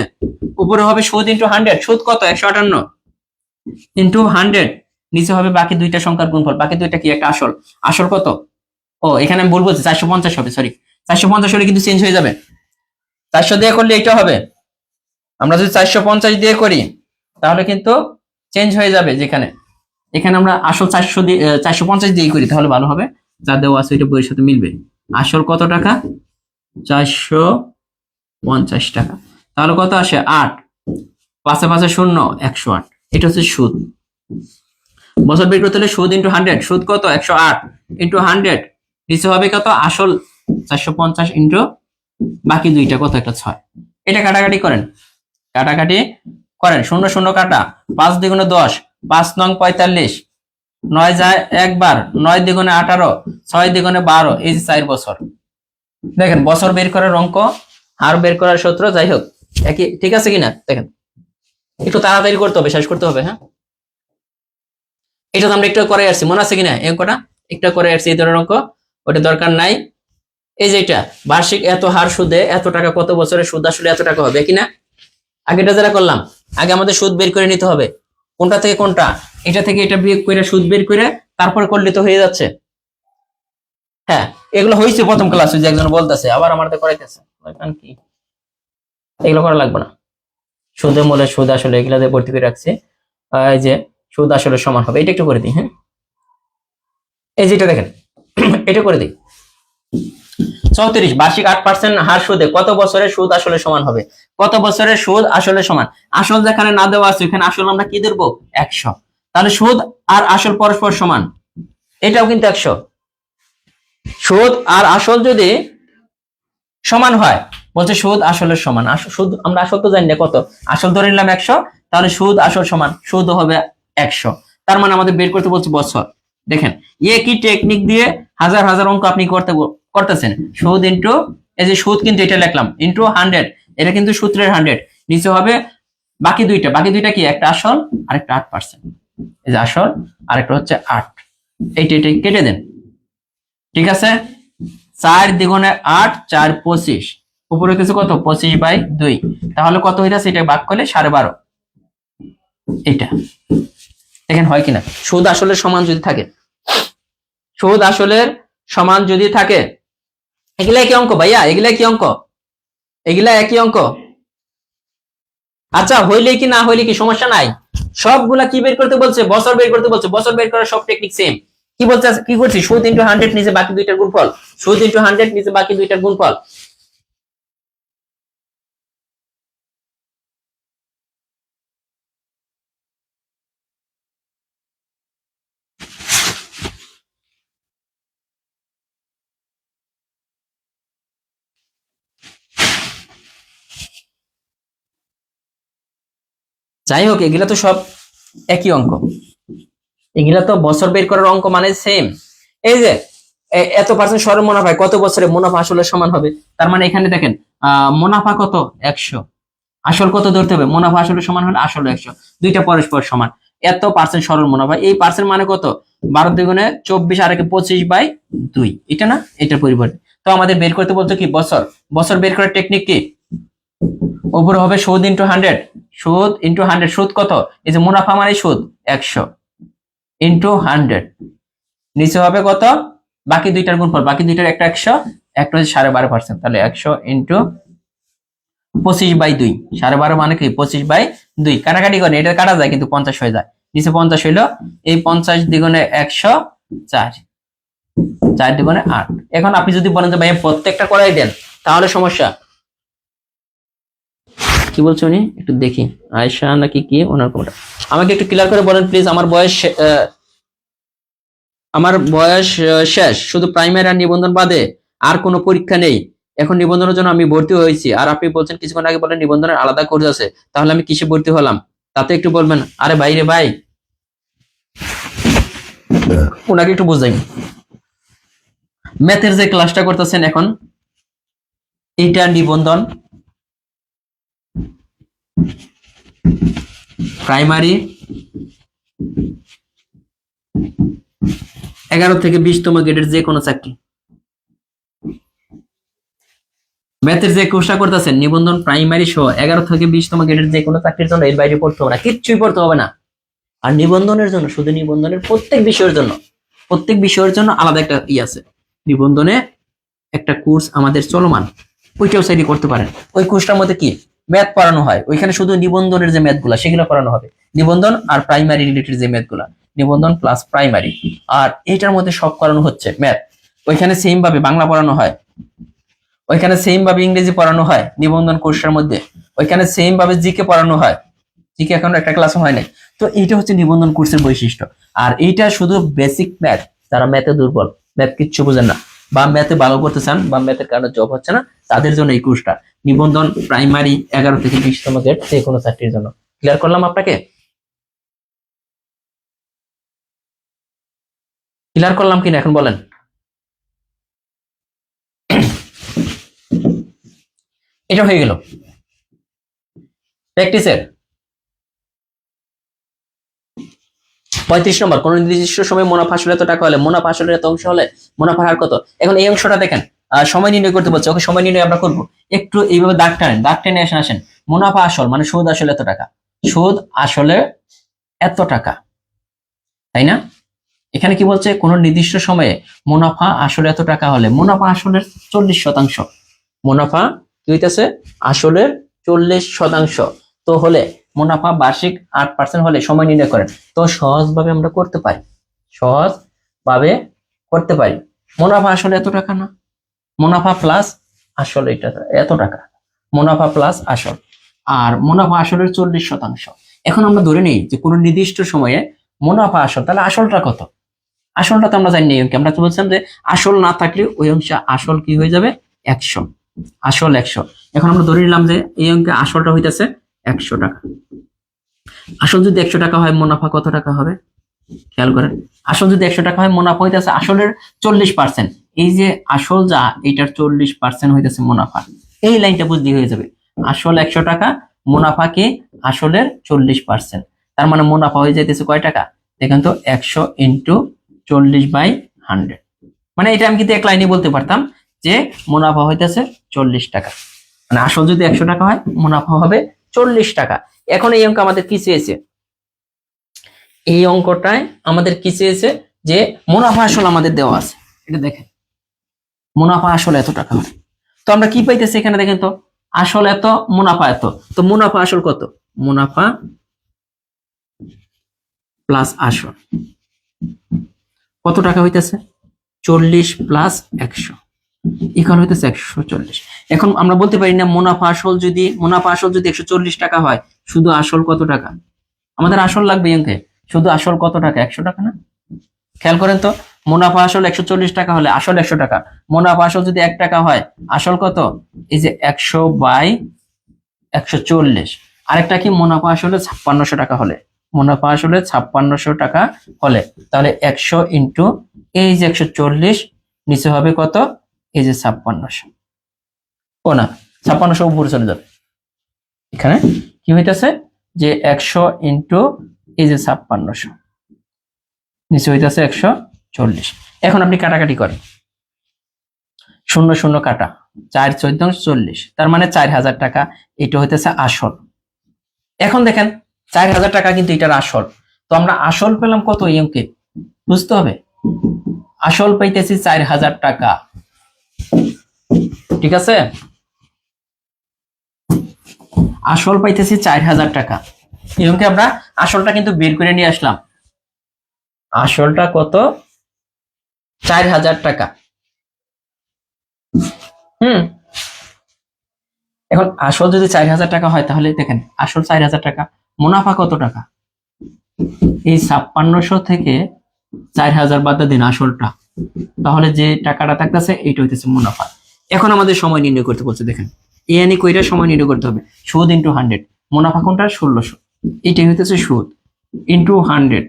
উপরে হবে সুদ ইন্টু 100, সুদ কত 158 ইন্টু 100, নিচে হবে বাকি দুইটা সংখ্যার গুণফল, বাকি দুইটা কি একটা আসল, আসল কত, ও এখানে আমি ভুল বলছি 450 হবে, সরি 450 হলে কিন্তু চেঞ্জ হয়ে যাবে, 400 দিয়ে করলে এটা হবে, আমরা যদি 450 দিয়ে করি তাহলে কিন্তু চেঞ্জ হয়ে যাবে, যেখানে এখানে আমরা আসল 400 দিয়ে 450 দিয়ে করি তাহলে ভালো হবে, যা দেওয়া আছে এটা বইয়ের সাথে মিলবে। আসল কত টাকা? 450 টাকা। তাহলে কত আসে? 8, পাঁচে পাঁচে শূন্য, 108। এটা হচ্ছে সুদ। বছর বের করতে হলে সুদ ইন্টু 100, সুদ কত 108 ইন্টু 100, নিচে হবে কত আসল 450 ইন্টু বাকি দুইটা কত একটা 6। এটা কাটাকাটি করেন, কাটাকাটি করেন, শূন্য শূন্য কাটা, 5 দ্বিগুণে 10, 5 নং 45, 9 যায় একবার, 9 দ্বিগুণে 18, 6 দ্বিগুণে 12, এই যে 4 বছর। দেখেন বছর বের করার অঙ্ক, হার বের করার সূত্র, যাই হোক একই, ঠিক আছে কিনা দেখেন, একটু তাড়াতাড়ি করতে হবে, শেষ করতে হবে। হ্যাঁ, এটা তো আমরা একটু করে আসছি, মনে আছে কিনা এই অঙ্কটা? একটু করে আসছি এই ধরনের অঙ্ক, ওটা দরকার নাই। এই যে এটা বার্ষিক এত হার সুদে এত টাকা, কত বছরের সুদ আসলে এত টাকা হবে কিনা? আগেটা যারা করলাম, আগে আমাদের সুদ বের করে নিতে হবে, কোনটা থেকে কোনটা, এটা থেকে এটা বিয়োগ করে সুদ বের করে তারপরে করলে তো হয়ে যাচ্ছে। হ্যাঁ, এগুলো হয়েছে প্রথম ক্লাসে, যে একজন বলতেছে আবার আমার তো করাইতেছে, কি এগুলো করা লাগবে না। সুদে মূলে সুদ আসলে এগুলা দিয়ে ভর্তি করে রাখছে। এই যে সুদ আসলে সমান হবে, এটা একটু করে দিই। হ্যাঁ, এই যেটা দেখেন এটা করে দিই। 34 বার্ষিক 8% হার সুদে কত বছরের সুদ আসলে সমান হবে? কত বছরের সুদ আসলে সমান? আসল যেখানে না দেওয়া আছে এখানে আসল আমরা কি ধরবো? 100। তাহলে সুদ আর আসল পরস্পর সমান, এটাও কিন্তু 100। সুদ আর আসল যদি সমান হয়, বলছে সুদ আসলের সমান, সুদ আমরা আসল তো জানি না কত, আসল ধরে নিলাম 100, তাহলে সুদ আসল সমান, সুদ হবে 100। তার মানে আমাদের বের করতে বলছে বছর। দেখেন একই টেকনিক দিয়ে হাজার হাজার অঙ্ক আপনি করতেছেন। সুদ ইন্টু, এই যে সুদ কিন্তু এটা লিখলাম ইন্টু 100, এটা কিন্তু সূত্রের 100, নিচে হবে বাকি দুইটা, বাকি দুইটা কি একটা আসল আর একটা 8%, এই যে আসল আর একটা হচ্ছে 8, এইটা কেটে দেন, ঠিক আছে। 4 দ্বিগুণে 8, 4 25, উপরে কিছু কত 25/2, তাহলে কত হইতাছে এটা ভাগ করলে 12.5। এটা দেখেন হয় কিনা, সুদ আসলের সমান যদি থাকে, সুদ আসলের সমান যদি থাকে, এগুলা কি অঙ্ক ভাইয়া? এগুলা কি অঙ্ক? এগুলা একই অঙ্ক। আচ্ছা হইলে কি না হইলে কি সমস্যা নাই, সবগুলা কি বের করতে বলছে? বছর বের করতে বলছে, বছর বের করার সব টেকনিক সেম। কি বলছে, কি করছি? সুদ ইন্টু 100 নিচে বাকি দুইটার গুণফল, সুদ ইন্টু 100 নিচে বাকি দুইটার গুণফল। যাই হোক এগুলা তো সব একই অঙ্ক, এগুলা তো বছর বের করার অঙ্ক মানে সেম। এই যে এত পার্সেন্ট সরল মুনাফা কত বছরে মুনাফা আসলে সমান হবে, তার মানে এখানে দেখেন মুনাফা কত 100, আসল কত ধরতে হবে? মুনাফা আসলে সমান হলে আসল 100, দুইটা পরস্পর সমান, এত পার্সেন্ট সরল মুনাফা, এই পার্সেন্ট মানে কত 12 দ্বিগুণে 24 আর 25/2, এটা না, এটার পরিবর্তে। তো আমাদের বের করতে বলতো কি বছর, বছর বের করার টেকনিক কি? উপরে হবে সুদ ইন্টু 100, সুদ ইন্টু 100, সুদ কত, এই যে মুনাফা মানে সুদ 100 ইন্টু 100, নিচে হবে কত বাকি দুইটার গুণফল, বাকি দুইটার একটা 100, একটা হচ্ছে 12.5%, তাহলে 100 ইন্টু 25/2, 12.5 মানে কি 25/2, কাটাকাটি করে এটা কাটা যায় কিন্তু 50 হয়ে যায়, নিচে 50 হইলো, এই 50 দ্বিগুণে 100, 4, 4 দ্বিগুণে 8। এখন আপনি যদি বলেন যে ভাই প্রত্যেকটা করাই দেন তাহলে সমস্যা। কি বলছো উনি, একটু দেখি আয়শা নাকি কি ওনার কোনটা, আমাকে একটু ক্লিয়ার করে বলেন প্লিজ। আমার বয়স শেষ, শুধু প্রাইমারি আর নিবন্ধন বাদে আর কোনো পরীক্ষা নেই, এখন নিবন্ধনের জন্য আমি ভর্তি হয়েছি, আর আপনি বলছেন কিছুক্ষণ আগে বলেন নিবন্ধনের আলাদা কোর্স আছে, তাহলে আমি কিসে ভর্তি হলাম তাতে একটু বলবেন। আরে ভাই রে ভাই, ওনাকে একটু বুঝাই, ম্যাথের যে ক্লাসটা করতেছেন এখন, এইটা নিবন্ধন প্রাইমারি 11 থেকে 20তম গ্রেডের যে কোনো চাকরি, ম্যাথের যে কোর্সটা করতেছেন নিবন্ধন প্রাইমারি সহ 11 থেকে 20তম গ্রেডের যে কোনো চাকরির জন্য এর বাইরে পড়তে হবে না, কিচ্ছুই পড়তে হবে না। আর নিবন্ধনের জন্য, শুধু নিবন্ধনের প্রত্যেক বিষয়ের জন্য আলাদা একটা আছে। নিবন্ধনে একটা কোর্স আমাদের চলমান, ওইটাও সাইডে করতে পারেন। ওই কোর্সটার মধ্যে কি ম্যাথ পড়ানো হয়, ওইখানে শুধু নিবন্ধনের যে ম্যাথগুলা সেগুলো পড়ানো হবে, নিবন্ধন আর প্রাইমারি রিলেটেড যে ম্যাথগুলা, নিবন্ধন প্লাস প্রাইমারি। আর এইটার মধ্যে সব করানো হচ্ছে ম্যাথ। ওইখানে সেম ভাবে বাংলা পড়ানো হয়, ওইখানে সেম ভাবে ইংরেজি পড়ানো হয় নিবন্ধন কোর্সের মধ্যে, ওইখানে সেম ভাবে জিকে পড়ানো হয়, জিকে এখন একটা ক্লাস হয় নাই। তো এইটা হচ্ছে নিবন্ধন কোর্সের বৈশিষ্ট্য। আর এইটা শুধু বেসিক ম্যাথ, যারা ম্যাথে দুর্বল, ম্যাথ কিচ্ছু বোঝেন না, বা ম্যাথে ভালো করতে চান, বা ম্যাথের কারণে জব হচ্ছে না, তাদের জন্য এই কোর্সটা। নিবন্ধন প্রাইমারি 11 থেকে 20তম গ্রেড যে কোনো চাকরির জন্য। ক্লিয়ার করলাম আপনাকে? ক্লিয়ার করলাম কিনা এখন বলেন। এটা হয়ে গেল প্র্যাকটিসের। 35 নম্বর, কোন নির্দিষ্ট সময় মুনাফা আসলে এত টাকা হলে, মুনাফা আসলে এত অংশ হলে মুনাফার হার কত। এখন এই অংশটা দেখেন, সময় নির্ণয় করতে বলছে, ওকে সময় নির্ণয় আমরা করবো। একটু এইভাবে দাগ টানেন, দাগ টেনে আসেন। মুনাফা আসল মানে সুদ আসলে এত টাকা, সুদ আসলে এত টাকা, তাই না? এখানে কি বলছে, কোন নির্দিষ্ট সময়ে মুনাফা আসলে এত টাকা হলে, মুনাফা আসলের 40%, মুনাফা কি হইতেছে আসলের 40% তো হলে, মুনাফা বার্ষিক 8% হলে সময় নির্ণয় করেন। তো সহজভাবে আমরা করতে পারি, সহজভাবে করতে পারি। মুনাফা আসলে এত টাকা না, মুনাফা প্লাস আসল এটা এত টাকা, মুনাফা প্লাস আসল, আর মুনাফা আসলের 40%। এখন আমরা ধরে নিই যে কোনো নির্দিষ্ট সময়ে মুনাফা আসল, তাহলে আসলটা কত? আসলটা তো আমরা জানি না, আমরা তো বলছিলাম যে আসল না থাকলে ওই অংশে আসল কি হয়ে যাবে 100, আসল 100। এখন আমরা ধরে নিলাম যে এই অঙ্কে আসলটা হইতেছে 100 টাকা। আসল যদি 100 টাকা হয় মুনাফা কত টাকা হবে খেয়াল করেন। আসল যদি 100 টাকা হয় মুনাফা হইতেছে আসলের 40%। এই যে আসল যা এটার 40% হইতেছে মুনাফা, এই লাইনটা বুঝলি হয়ে যাবে। আসল 100 টাকা, মুনাফা কি আসলের 40%, তার মানে মুনাফা হয়ে যাইতেছে কয় টাকা দেখেন তো, 100 ইন্টু 40/100। মানে এটা আমি কিন্তু এক লাইনে বলতে পারতাম যে মুনাফা হইতেছে 40 টাকা। মানে আসল যদি 100 টাকা হয় মুনাফা হবে 40 টাকা। এখন এই অঙ্ক আমাদের কি চেয়েছে, এই অঙ্কটায় আমাদের কি চেয়েছে যে মুনাফা আসল আমাদের দেওয়া আছে, এটা দেখেন মুনাফা আসল এত টাকা হয়। তো আমরা কি পাইতেছি এখানে দেখেন তো, আসল এত মুনাফা এত, তো মুনাফা আসল কত, মুনাফা প্লাস আসল কত টাকা হইতেছে 40 প্লাস 100 ইকুয়াল হইতেছে 140। এখন আমরা বলতে পারি না মুনাফা আসল যদি 140 টাকা হয়, শুধু আসল কত টাকা, আমাদের আসল লাগবে অঙ্কে, শুধু আসল কত টাকা 100 টাকা না। খেয়াল করেন তো, মুনাফা আসল 140 টাকা হলে আসল 100 টাকা, মুনাফা আসল যদি 1 টাকা হয় আসল কত, এই যে 100/140। আরেকটা কি, মুনাফা আসলে 5600 টাকা হলে, মুনাফা আসলে 5600 টাকা হলে, তাহলে 100 ইন্টু এই যে 140, নিচে হবে কত, এই যে 5600, ও না 5600 উপরে চলে যাবে, এখানে কি হইতেছে যে 100 ইন্টু এই যে 5600, নিচে হইতেছে 140। এখন আপনি কাটাকাটি করেন, 0 0 কাটা, 4 14 40, তার মানে 4000 টাকা এটা হইতেছে আসল। এখন দেখেন 4000 টাকা কিন্তু এটার আসল, তো আমরা আসল পেলাম কত এই অঙ্কে বুঝতে হবে, আসল পাইতেছি 4000 টাকা, ঠিক আছে, আসল পাইতেছি 4000 টাকা। এই অঙ্কে আমরা আসলটা কিন্তু বের করে নিয়ে আসলাম, আসলটা কত 4000 টাকা। এখন আসল যদি 4000 টাকা হয় তাহলে দেখেন আসল 4000 টাকা, মুনাফা কত টাকা, এই 5600 থেকে 4000 বাদ দিন আসলটা, তাহলে যে টাকাটা থাকতেছে এইটা হইতেছে মুনাফা। এখন আমাদের সময় নির্ণয় করতে বলছে, দেখেন এনি কইরা সময় নির্ণয় করতে হবে, সুদ ইন্টু 100, মুনাফা কোনটা 1600, এইটাই হইতেছে সুদ ইন্টু 100,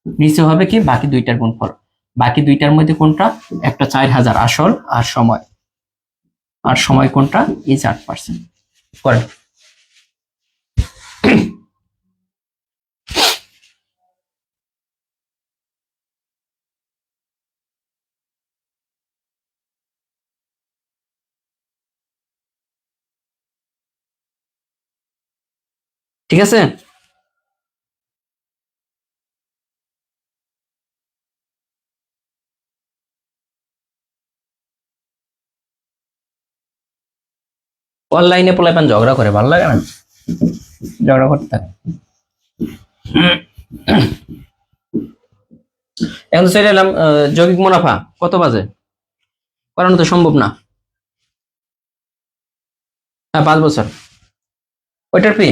নিচে হবে কি বাকি দুইটার গুণফল, বাকি দুইটার মধ্যে কোনটা, একটা 4000 আসল আর সময়, আর সময় কোনটা এই 8% করেন। ঠিক আছে। অনলাইনে পোলাপান ঝগড়া করে, ভালো লাগে না ঝগড়া করতে থাকে। এখন তো চলে এলাম যৌগিক মুনাফা কত বাজে, করানো তো সম্ভব না। হ্যাঁ 5 বছর। ওইটার ফি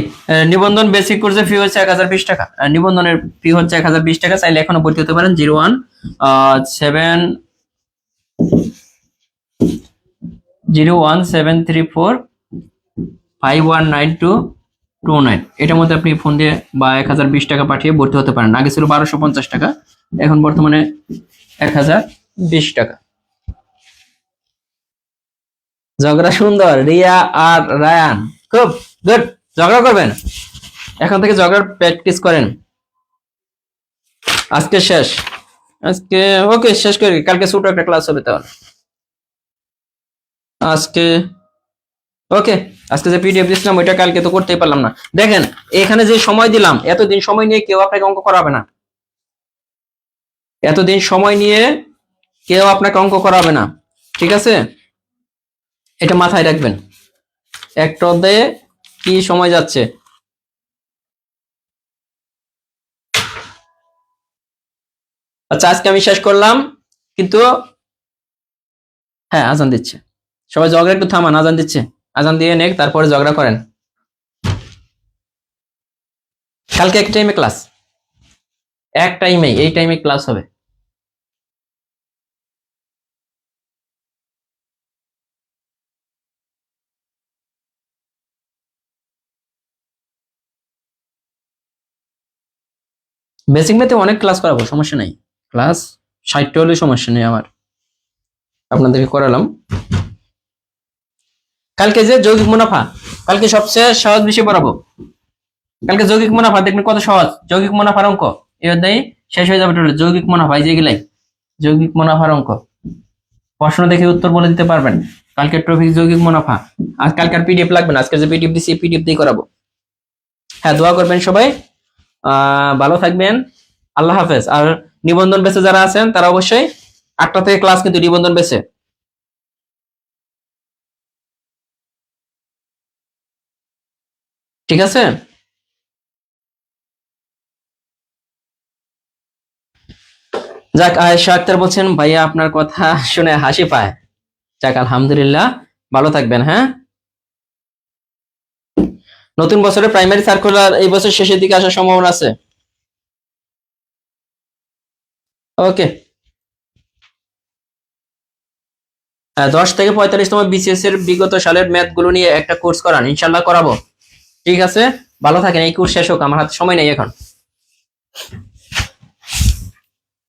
নিবন্ধন বেসিক কোর্সের ফি হচ্ছে 1020 টাকা। নিবন্ধনের ফি হচ্ছে 1020 টাকা। চাইলে এখনো ভর্তি হতে পারেন। 01734519229। এটার মধ্যে আপনি ফোন দিয়ে বা 1020 টাকা পাঠিয়ে ভর্তি হতে পারেন। আগে ছিল 1250 টাকা, এখন বর্তমানে 1020 টাকা। ঝগড়া সুন্দর, রিয়া আর রায়ান খুব গুড। ঝগড়া করবেন, এখন থেকে ঝগড়ার প্র্যাকটিস করেন। আজকে শেষ, আজকে ওকে শেষ করি, কালকে ছোট একটা ক্লাস হবে তাহলে। আজকে ওকে, আজকে যে পিডিএফ দিছিলাম ওইটা কালকে তো করতেই পারলাম না। দেখেন এখানে যে সময় দিলাম, এতদিন সময় নিয়ে কেউ আপনাকে অঙ্ক করাবে না। এতদিন সময় নিয়ে কেউ আপনাকে অঙ্ক করাবে না, ঠিক আছে? এটা মাথায় রাখবেন। একটা অধ্যায়ে কি সময় যাচ্ছে। আচ্ছা আজকে আমি শেষ করলাম, কিন্তু হ্যাঁ আজান দিচ্ছে, সবাই ঝগড়া একটু থামান, আজান দিচ্ছে, আজান দিয়ে নেক তারপরে ঝগড়া করেন। কালকে এক টাইমে ক্লাস, এক টাইমে, এই টাইমে ক্লাস হবে। বেসিক ম্যাথে অনেক ক্লাস করাবো, সমস্যা নেই। ক্লাস 60টা হলে সমস্যা নেই আমার, আপনাদেরকে করালাম। কালকে যে যৌগিক মুনাফা, কালকে সবচেয়ে সহজ বিষয় পড়াবো। কালকে যৌগিক মুনাফা দেখবেন কত সহজ। যৌগিক মুনাফার অঙ্ক এই অধ্যায়ে শেষ হয়ে যাবে টোটাল। যৌগিক মুনাফা এই যেগুলাই যৌগিক মুনাফার অঙ্ক, প্রশ্ন দেখে উত্তর বলে দিতে পারবেন। কালকে টপিক যৌগিক মুনাফা। আর কালকার পিডিএফ লাগবে না, আজকে যে পিডিএফ দিছি এই পিডিএফ দিয়ে করাবো। হ্যাঁ দোয়া করবেন সবাই, ভালো থাকবেন, আল্লাহ হাফেজ। আর নিবন্ধন বেসে যারা আছেন তারা অবশ্যই 8টা থেকে ক্লাস, কিন্তু নিবন্ধন বেসে। ঠিক আছে। যাক, আয়েশা আক্তার বলছেন ভাইয়া আপনার কথা শুনে হাসি পায়। যাক আলহামদুলিল্লাহ, ভালো থাকবেন। হ্যাঁ, নতুন বছরে প্রাইমারি সার্কুলার এই বছর শেষের দিকে আসার সম্ভাবনা আছে। ওকে, 10 থেকে 45তম বিসিএস এর বিগত সালের ম্যাথ গুলো নিয়ে একটা কোর্স করান, ইনশাল্লাহ করাবো। ঠিক আছে, ভালো থাকেন। এই কোর্স শেষ হোক, আমার হাতে সময় নেই এখন।